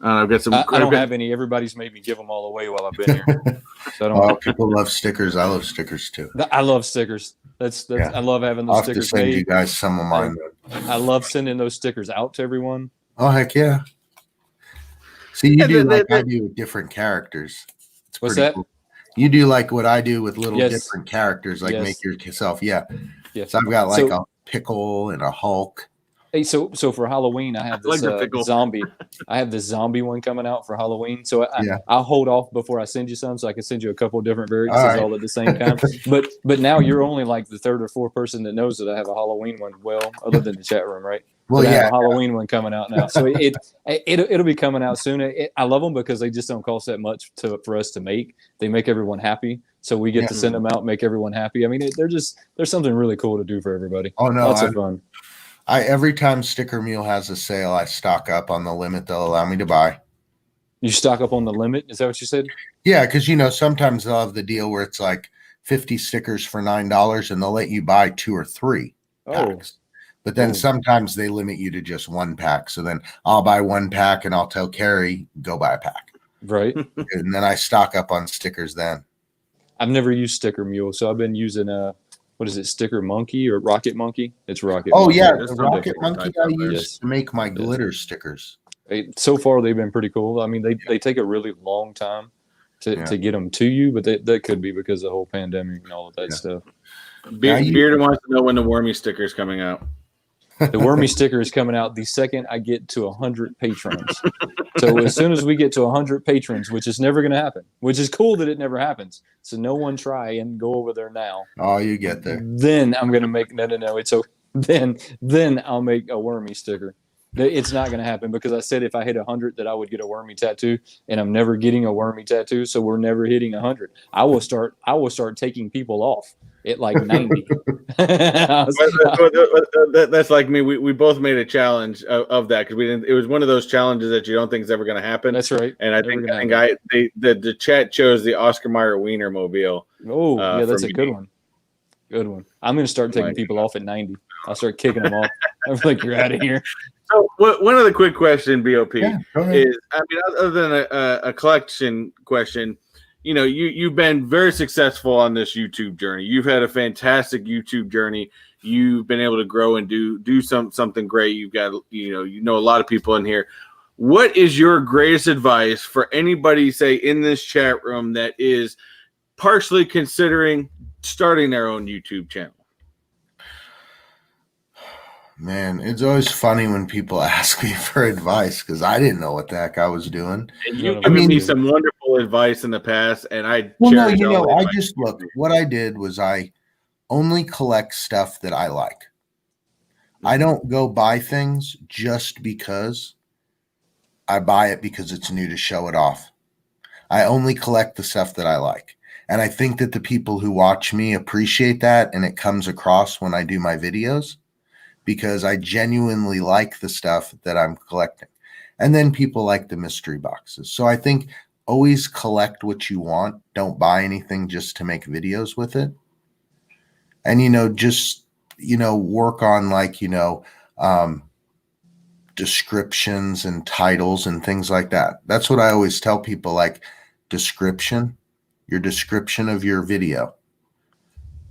I've got some. I don't have any. Everybody's made me give them all away while I've been here. So I don't. People love stickers. I love stickers too. I love stickers. That's Yeah. I love having I'll those have to stickers send you made. guys some of mine. I love sending those stickers out to everyone. Oh, heck yeah. See, you do like I do with different characters. It's What's pretty that? cool. You do like what I do with little Yes. different characters, like Yes. make yourself. Yeah. Yes. So I've got like So- a pickle and a Hulk. Hey, so for Halloween, I have I like this the pickle. zombie. I have this zombie one coming out for Halloween. So Yeah. I'll hold off before I send you some, so I can send you a couple of different variants All right. all at the same time. But now you're only like the third or fourth person that knows that I have a Halloween one. Well, other than the chat room, right? Well, But I have yeah. a Halloween one coming out now, so it'll be coming out soon. I love them because they just don't cost that much for us to make. They make everyone happy, so we get to send them out, make everyone happy. I mean, there's something really cool to do for everybody. Oh no, Lots of fun. every time Sticker Mule has a sale, I stock up on the limit they'll allow me to buy. You stock up on the limit? Is that what you said? Yeah, because sometimes they'll have the deal where it's like 50 stickers for $9 and they'll let you buy 2 or 3 packs. But then sometimes they limit you to just 1 pack. So then I'll buy 1 pack and I'll tell Carrie, go buy a pack. Right. And then I stock up on stickers then. I've never used Sticker Mule, so I've been using what is it, Sticker Monkey or Rocket Monkey? It's Rocket. Oh Monkey. yeah, There's the some Rocket different Monkey types I out there. use Yes. to make my glitter stickers. So far they've been pretty cool. I mean, they take a really long time to get them to you, but that could be because of the whole pandemic and all of that stuff. Bearded wants to know when the Wormy sticker is coming out. The Wormy sticker is coming out the second I get to 100 patrons. So as soon as we get to 100 patrons, which is never going to happen, which is cool that it never happens. So no one try and go over there now. Oh, you get there. Then I'm going to make no. It's so then I'll make a Wormy sticker. It's not going to happen because I said if I hit 100 that I would get a Wormy tattoo, and I'm never getting a Wormy tattoo, so we're never hitting 100. I will start taking people off at like 90. That's like me. We both made a challenge of that because we didn't. It was one of those challenges that you don't think is ever going to happen. That's right. And I think the chat chose the Oscar Mayer Wiener mobile. Oh yeah, that's a good one. Good one. I'm going to start taking people off at 90. I'll start kicking them off. I'm like, you're out of here. So one other quick question, BOP, Yeah, is, I mean, other than a collection question, you know, you've been very successful on this YouTube journey. You've had a fantastic YouTube journey. You've been able to grow and do something great. You've got, you know a lot of people in here. What is your greatest advice for anybody, say, in this chat room that is partially considering starting their own YouTube channel? Man, it's always funny when people ask me for advice because I didn't know what the heck I was doing. And you've given me some wonderful advice in the past, and I just look. What I did was I only collect stuff that I like. I don't go buy things just because I buy it because it's new to show it off. I only collect the stuff that I like. And I think that the people who watch me appreciate that, and it comes across when I do my videos because I genuinely like the stuff that I'm collecting. And then people like the mystery boxes. So I think always collect what you want. Don't buy anything just to make videos with it. And, just, work on descriptions and titles and things like that. That's what I always tell people, like your description of your video,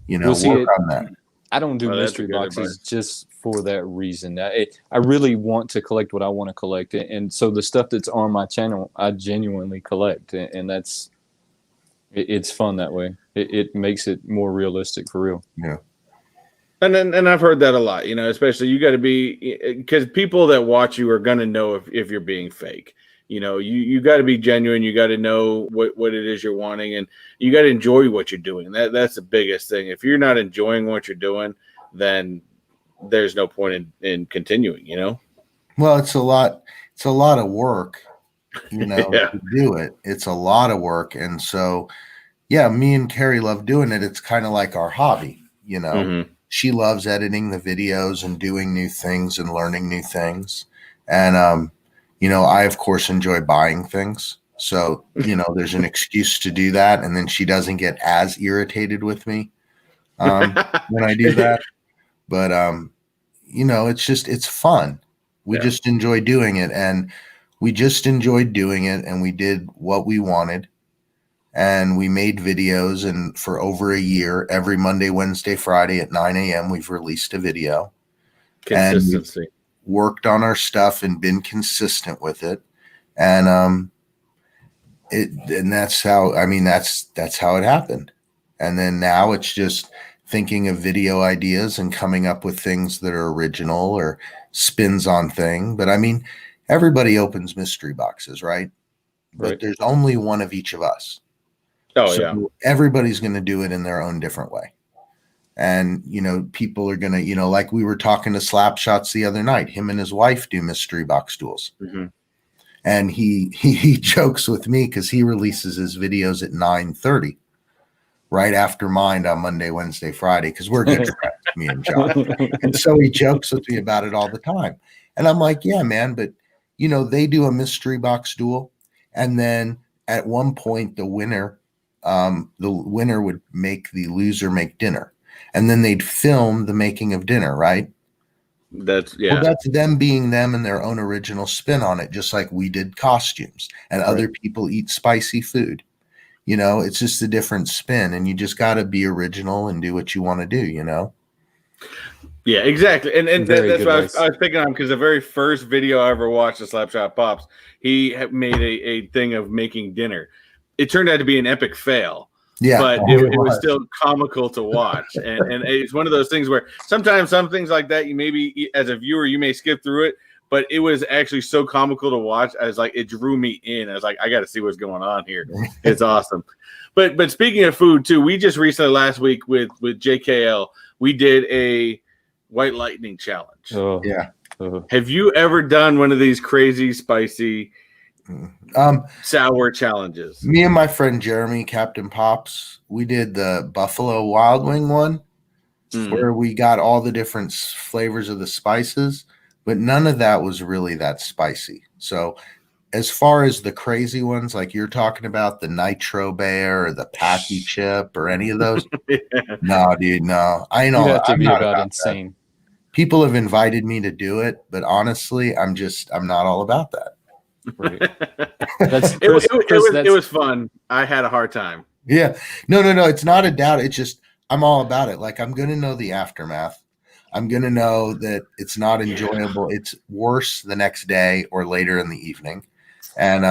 work on that. I don't do mystery boxes just for that reason. I really want to collect what I want to collect. And so the stuff that's on my channel, I genuinely collect. And it's fun that way. It makes it more realistic for real. Yeah. And I've heard that a lot, especially you got to be, because people that watch you are going to know if you're being fake. You got to be genuine. You got to know what it is you're wanting, and you got to enjoy what you're doing. That's the biggest thing. If you're not enjoying what you're doing, then there's no point in continuing, Well, it's a lot of work, to do it. It's a lot of work. And so, yeah, me and Carrie love doing it. It's kind of like our hobby, Mm-hmm. She loves editing the videos and doing new things and learning new things. And, I, of course, enjoy buying things. So, there's an excuse to do that. And then she doesn't get as irritated with me when I do that. But, it's fun. We just enjoy doing it. And we just enjoyed doing it. And we did what we wanted. And we made videos. And for over a year, every Monday, Wednesday, Friday at 9 a.m., we've released a video. Consistency. Worked on our stuff and been consistent with it. And that's how it happened. And then now it's just thinking of video ideas and coming up with things that are original or spins on thing. But everybody opens mystery boxes, right? But there's only one of each of us. Oh, so yeah. Everybody's going to do it in their own different way. And, people are going to, like we were talking to Slapshots the other night, him and his wife do mystery box duels. Mm-hmm. And he jokes with me because he releases his videos at 9:30, right after mine on Monday, Wednesday, Friday, because we're good friends, me and John. And so he jokes with me about it all the time. And I'm like, yeah, man, but, they do a mystery box duel. And then at one point, the winner would make the loser make dinner. And then they'd film the making of dinner, right? That's them being them and their own original spin on it, just like we did costumes and other people eat spicy food. It's just a different spin, and you just got to be original and do what you want to do, Yeah, exactly. And that's what I was picking on, because the very first video I ever watched of Slapshot Pops, he made a thing of making dinner. It turned out to be an epic fail. Yeah, but it was still comical to watch. And it's one of those things where sometimes some things like that, you maybe as a viewer, you may skip through it, but it was actually so comical to watch. I was like, it drew me in. I was like, I got to see what's going on here. It's awesome. But speaking of food too, we just recently last week with JKL, we did a white lightning challenge. Oh, yeah. Have you ever done one of these crazy spicy sour challenges? Me and my friend Jeremy, Captain Pops, we did the Buffalo Wild Wing one, where we got all the different flavors of the spices, but none of that was really that spicy. So as far as the crazy ones, like you're talking about, the Nitro Bear or the Packy Chip or any of those, no, dude, no. I know. You'd have to I'm be not about that. insane. People have invited me to do it, but honestly, I'm not all about that. Right. It was fun. I had a hard time. Yeah. No. It's not a doubt. It's just, I'm all about it. Like, I'm going to know the aftermath. I'm going to know that it's not enjoyable. It's worse the next day or later in the evening. And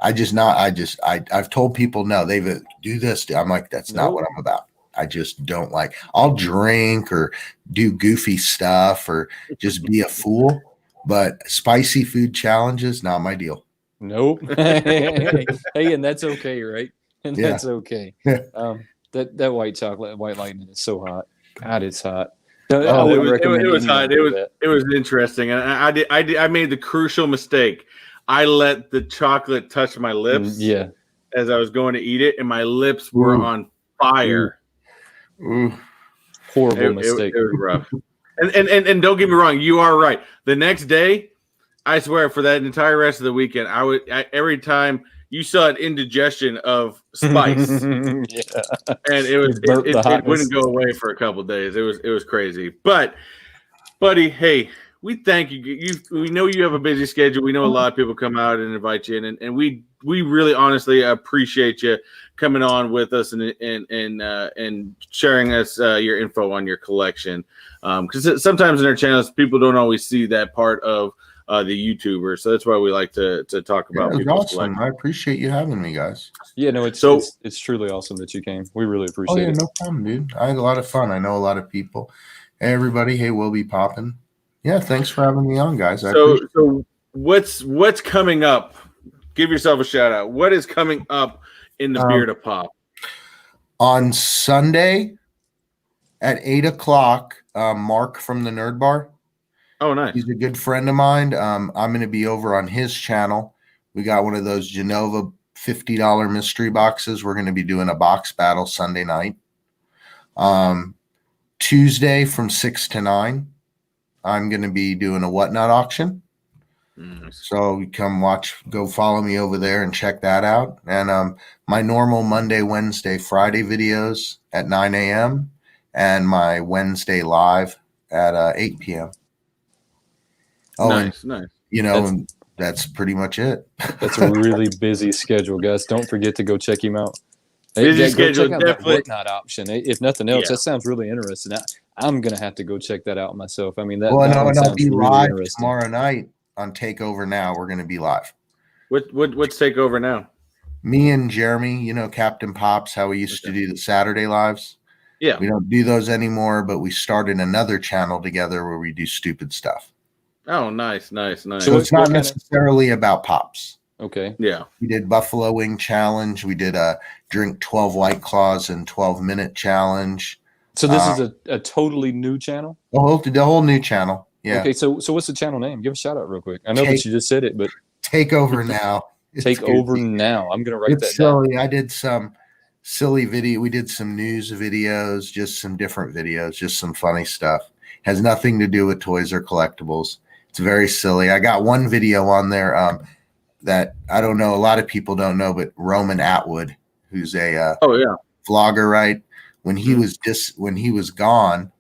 I've told people, no, they've do this. I'm like, that's not what I'm about. I just don't like, I'll drink or do goofy stuff or just be a fool. But spicy food challenges, not my deal. Nope. Hey, and that's okay, right? And that's okay. That white chocolate, white lightning is so hot. God, it's hot. It was hot. It was interesting. And I made the crucial mistake. I let the chocolate touch my lips. As I was going to eat it, and my lips were on fire. Horrible mistake. It was rough. And don't get me wrong, you are right. The next day, I swear, for that entire rest of the weekend, every time you saw an indigestion of spice, and it wouldn't go away for a couple of days. It was crazy. But, buddy, hey, we thank you. We know you have a busy schedule. We know a lot of people come out and invite you in, and we really honestly appreciate you coming on with us and sharing us your info on your collection. Because sometimes in our channels, people don't always see that part of the YouTuber, so that's why we like to talk about. It was awesome. I appreciate you having me, guys. Yeah, no, it's truly awesome that you came. We really appreciate it. No problem, dude. I had a lot of fun. I know a lot of people. Hey, everybody. Hey, we'll be popping. Yeah, thanks for having me on, guys. So what's coming up? Give yourself a shout out. What is coming up in the Beer to Pop? On Sunday at 8:00, Mark from the Nerd Bar. Oh, nice. He's a good friend of mine. I'm going to be over on his channel. We got one of those Genova $50 mystery boxes. We're going to be doing a box battle Sunday night. Tuesday from 6 to 9, I'm going to be doing a Whatnot auction. So go follow me over there and check that out. And my normal Monday, Wednesday, Friday videos at 9 a.m. and my Wednesday live at 8 p.m. Oh, nice. And that's pretty much it. That's a really busy schedule, guys. Don't forget to go check him out. Busy schedule, check out definitely. That Whatnot option. If nothing else, that sounds really interesting. I'm gonna have to go check that out myself. I mean, I'll be live tomorrow night on Takeover Now. We're gonna be live. What's Takeover Now? Me and Jeremy, Captain Pops, how we used to do the Saturday lives. Yeah, we don't do those anymore, but we started another channel together where we do stupid stuff. Oh, nice. So it's not necessarily about pops. Okay. Yeah. We did Buffalo Wing Challenge. We did a drink 12 White Claws in 12-minute challenge. So this is a totally new channel? The whole new channel. Yeah. Okay, so what's the channel name? Give a shout out real quick. I know that you just said it, but Takeover Now. Takeover Now. I'm gonna write that down. I did some silly video. We did some news videos, just some different videos, just some funny stuff. Has nothing to do with toys or collectibles. It's very silly. I got one video on there that I don't know, a lot of people don't know, but Roman Atwood, who's a vlogger, right? When he was gone,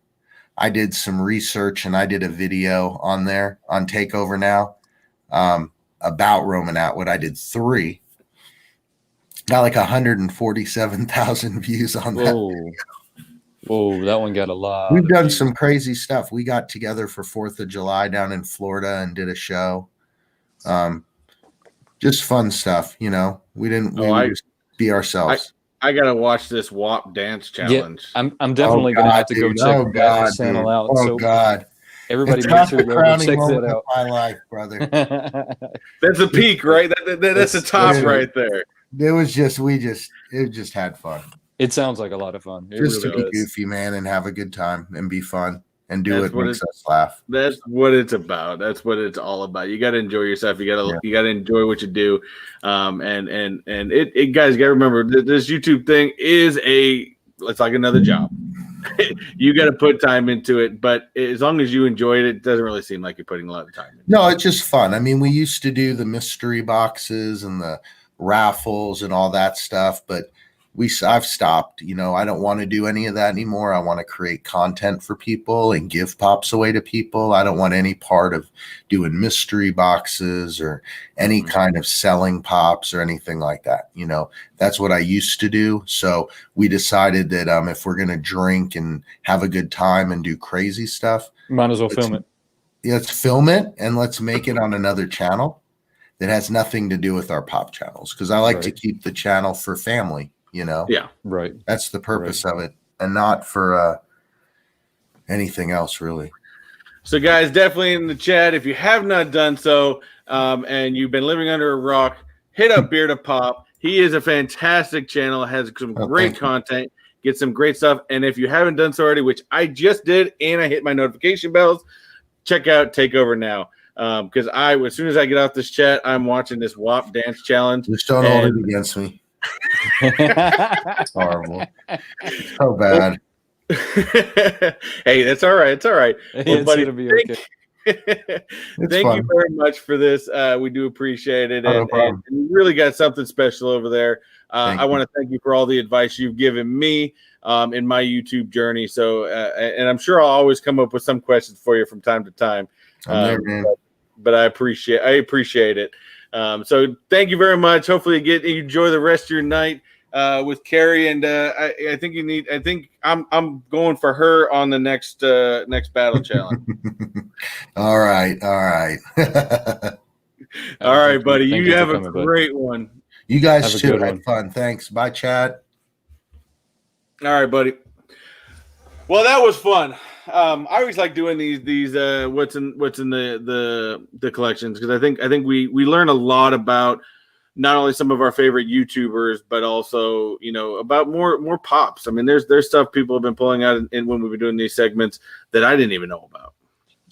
I did some research and I did a video on there on Takeover Now about Roman Atwood. I did 3. Got like 147,000 views on that. Whoa, that one got a lot. We've done some crazy stuff. We got together for 4th of July down in Florida and did a show. Just fun stuff, We didn't just be ourselves. I gotta watch this WAP dance challenge. Yeah, I'm definitely gonna have to go check that channel out. Oh So God. everybody It's make not sure the you go crowning check moment that of out. my life, brother. That's the peak, right? That's the top That's right there. It was just it just had fun. It sounds like a lot of fun. It Just really to be does. goofy, man, and have a good time and be fun and do That's what what makes us laugh. That's what it's about. That's what it's all about. You got to enjoy yourself. You got to enjoy what you do. And it guys got to remember this YouTube thing is it's like another job. You got to put time into it, but as long as you enjoy it doesn't really seem like you're putting a lot of time into it. No, it's just fun. I mean, we used to do the mystery boxes and the raffles and all that stuff, but I've stopped. You know, I don't want to do any of that anymore. I want to create content for people and give pops away to people. I don't want any part of doing mystery boxes or any kind of selling pops or anything like that. You know, that's what I used to do. So we decided that if we're going to drink and have a good time and do crazy stuff, Might as well film it. let's film it and let's make it on another channel that has nothing to do with our pop channels, because I like to keep the channel for family, you know. Yeah, right. That's the purpose of it, and not for anything else really. So guys, definitely in the chat, if you have not done so and you've been living under a rock, hit up Beard of Pop. He is a fantastic channel, has some great content, get some great stuff. And if you haven't done so already, which I just did, and I hit my notification bells, check out Takeover Now. Because as soon as I get off this chat, I'm watching this WAP dance challenge. Just don't hold it against me. It's horrible. It's so bad. Hey, that's all right. It's all right. Well, buddy, it'll be okay. Thank you very much for this. We do appreciate it. And you really got something special over there. I want to thank you for all the advice you've given me in my YouTube journey. So, and I'm sure I'll always come up with some questions for you from time to time. I'm there, man. But I appreciate it. So thank you very much. Hopefully you enjoy the rest of your night with Carrie. And I think I'm going for her on the next battle challenge. All right. All right, buddy. You have a great one. You guys too. Had fun. Thanks. Bye, Chad. All right, buddy. Well, that was fun. I always like doing these what's in the collections, because I think we learn a lot about not only some of our favorite YouTubers, but also, you know, about more pops. I mean, there's stuff people have been pulling out in when we've been doing these segments that I didn't even know about.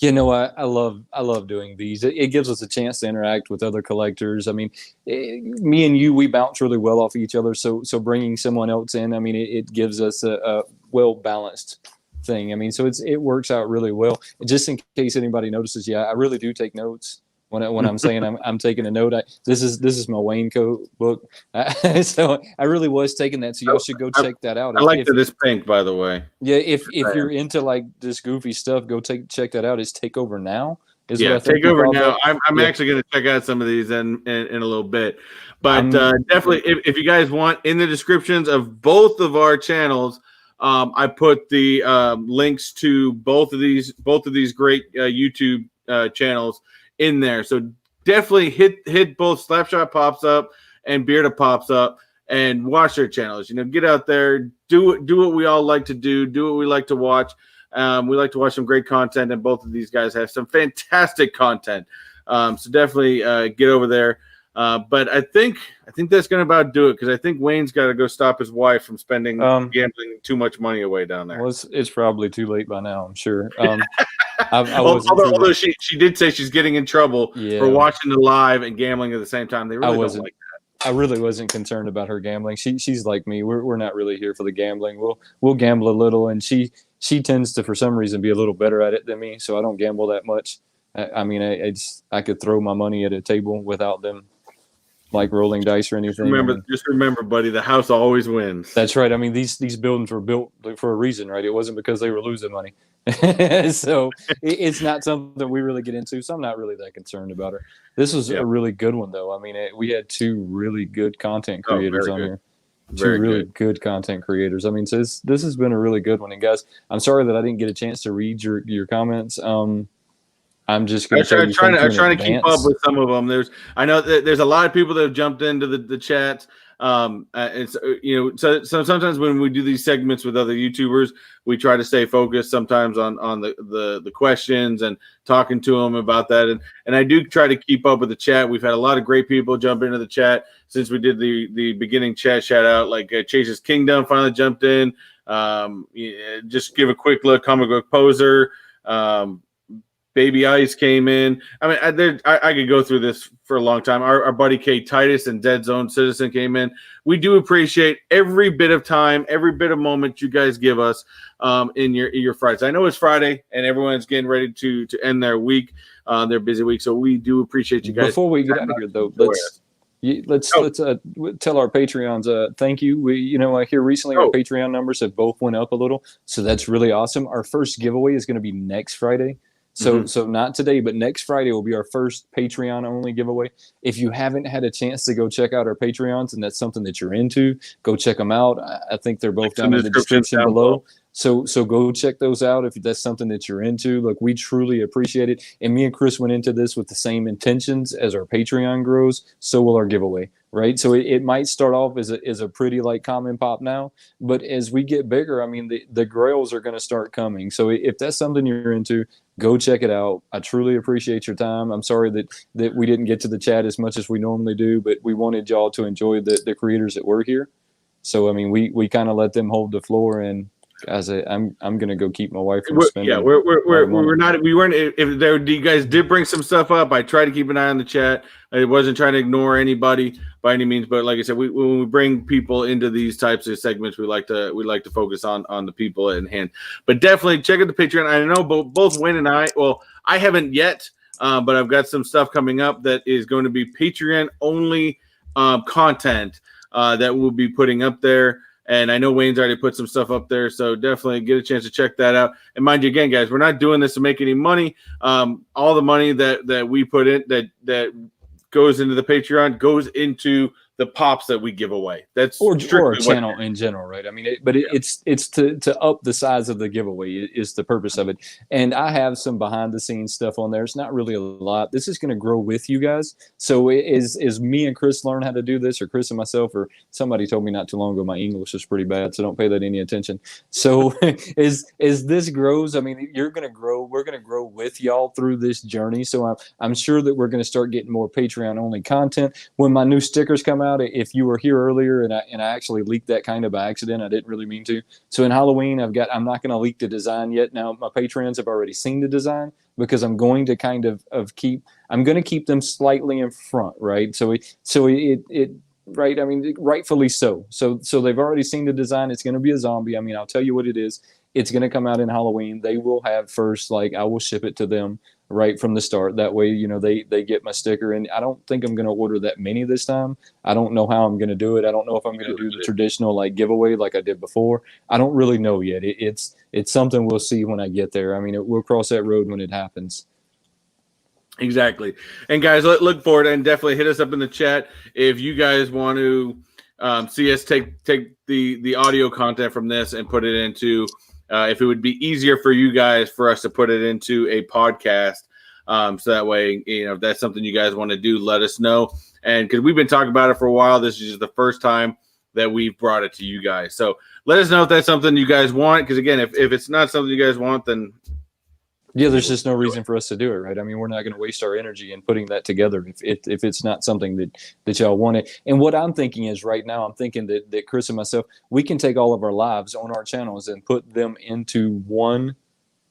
You know, I love doing these. It gives us a chance to interact with other collectors. I mean, me and you, we bounce really well off each other. So bringing someone else in, I mean, it gives us a well balanced thing. I mean, so it works out really well. Just in case anybody notices, I really do take notes when I'm saying I'm taking a note. This is my WayneKo book, so I really was taking that. So y'all should go check that out. I like this pink, by the way. Yeah, if you're into like this goofy stuff, go check that out. It's Takeover Now. Takeover Now. I'm actually going to check out some of these in a little bit, but definitely if you guys want, in the descriptions of both of our channels, I put the links to both of these great YouTube channels in there. So definitely hit both Slapshot Pops Up and Bearda Pops Up and watch their channels. You know, get out there, do what we all like to do what we like to watch. We like to watch some great content, and both of these guys have some fantastic content. So definitely get over there. But I think that's going to about do it, because I think Wayne's got to go stop his wife from spending gambling too much money away down there. Well, it's probably too late by now, I'm sure. Although she did say she's getting in trouble for watching the live and gambling at the same time. They really don't like that. I really wasn't concerned about her gambling. She's like me. We're not really here for the gambling. We'll gamble a little, and she tends to, for some reason, be a little better at it than me. So I don't gamble that much. I mean, I could throw my money at a table without them like rolling dice or anything. Just remember, buddy, the house always wins. That's right. I mean, these buildings were built for a reason, right? It wasn't because they were losing money. So it's not something we really get into. So I'm not really that concerned about her. This was a really good one, though. I mean, we had two really good content creators on here. Two really good content creators. I mean, so this has been a really good one. And guys, I'm sorry that I didn't get a chance to read your comments. I'm just going to trying to keep up with some of them. I know that there's a lot of people that have jumped into the chats. It's so sometimes when we do these segments with other YouTubers, we try to stay focused sometimes on the questions and talking to them about that. And I do try to keep up with the chat. We've had a lot of great people jump into the chat since we did the beginning chat shout out. Like Chase's Kingdom finally jumped in. Just give a quick look. Comic Book Poser. Baby Ice came in. I mean, I could go through this for a long time. Our buddy Kate Titus and Dead Zone Citizen came in. We do appreciate every bit of time, every bit of moment you guys give us in your Fridays. I know it's Friday and everyone's getting ready to end their week, their busy week. So we do appreciate you guys. Before we get out of here, though, let's tell our Patreons thank you. I hear recently our Patreon numbers have both went up a little, so that's really awesome. Our first giveaway is going to be next Friday. So not today, but next Friday will be our first Patreon only giveaway. If you haven't had a chance to go check out our Patreons and that's something that you're into, go check them out. I think they're both down in the description below. So go check those out if that's something that you're into. Look, we truly appreciate it. And me and Chris went into this with the same intentions. As our Patreon grows, so will our giveaway, right? So it might start off as a pretty like common pop now, but as we get bigger, I mean, the grails are going to start coming. So if that's something you're into, go check it out. I truly appreciate your time. I'm sorry that we didn't get to the chat as much as we normally do, but we wanted y'all to enjoy the creators that were here. So, I mean, we kind of let them hold the floor, and as I'm going to go keep my wife from spending. Yeah, we're not. We weren't. If there, you guys did bring some stuff up, I try to keep an eye on the chat. I wasn't trying to ignore anybody by any means, but like I said, when we bring people into these types of segments, we like to focus on the people at hand. But definitely check out the Patreon. I know both Wayne and I. Well, I haven't yet, but I've got some stuff coming up that is going to be Patreon only content that we'll be putting up there. And I know Wayne's already put some stuff up there, so definitely get a chance to check that out. And mind you, again, guys, we're not doing this to make any money. All the money that we put in that goes into the Patreon goes into the pops that we give away. That's or a channel in general, right? I mean, it's to up the size of the giveaway is the purpose of it. And I have some behind the scenes stuff on there. It's not really a lot. This is going to grow with you guys. So is me and Chris learn how to do this, or Chris and myself, or somebody told me not too long ago my English is pretty bad, so don't pay that any attention. So as this grows, I mean, you're going to grow. We're going to grow with y'all through this journey. So I'm sure that we're going to start getting more Patreon only content when my new stickers come out. If you were here earlier and I actually leaked that kind of by accident, I didn't really mean to. So in Halloween, I'm not going to leak the design yet. Now my patrons have already seen the design because I'm going to kind of keep them slightly in front, right? So it right. I mean, rightfully so. So they've already seen the design. It's going to be a zombie. I mean, I'll tell you what it is. It's going to come out in Halloween. They will have first, like I will ship it to them right from the start. That way, they get my sticker. And I don't think I'm going to order that many this time. I don't know how I'm going to do it. I don't know if I'm going to do the traditional like giveaway like I did before. I don't really know yet. It's something we'll see when I get there. I mean, we'll cross that road when it happens. Exactly. And guys, look forward and definitely hit us up in the chat if you guys want to see us take the audio content from this and put it into if it would be easier for you guys for us to put it into a podcast. So that way, if that's something you guys want to do, let us know. And because we've been talking about it for a while, this is just the first time that we've brought it to you guys. So let us know if that's something you guys want. Because again, if it's not something you guys want, then yeah, there's just no reason for us to do it, right? I mean, we're not going to waste our energy in putting that together if it's not something that y'all want it. And what I'm thinking is right now, I'm thinking that Chris and myself, we can take all of our lives on our channels and put them into one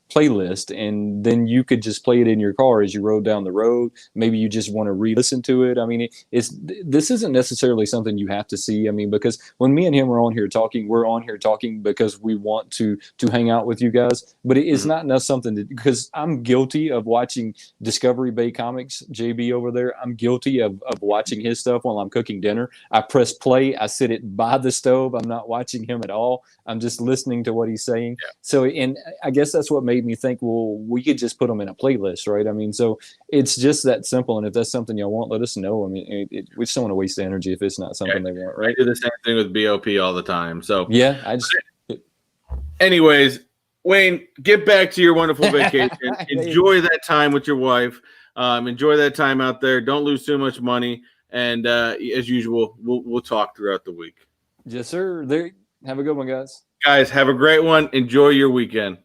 playlist, and then you could just play it in your car as you rode down the road. Maybe you just want to re-listen to it. I mean, this isn't necessarily something you have to see. I mean, because when me and him are on here talking, we're on here talking because we want to hang out with you guys. But it is not something because I'm guilty of watching Discovery Bay Comics, JB over there. I'm guilty of watching his stuff while I'm cooking dinner. I press play. I sit it by the stove. I'm not watching him at all. I'm just listening to what he's saying. Yeah. So, and I guess that's what made me think, well, we could just put them in a playlist, right? I mean, so it's just that simple. And if that's something y'all want, let us know. I mean, we just don't want to waste the energy if it's not something they want, right? I do the same thing with BOP all the time. So yeah, anyways, Wayne, get back to your wonderful vacation. Enjoy that time with your wife. Enjoy that time out there. Don't lose too much money. And as usual, we'll talk throughout the week. Yes, sir. There. Have a good one, guys. Guys, have a great one. Enjoy your weekend.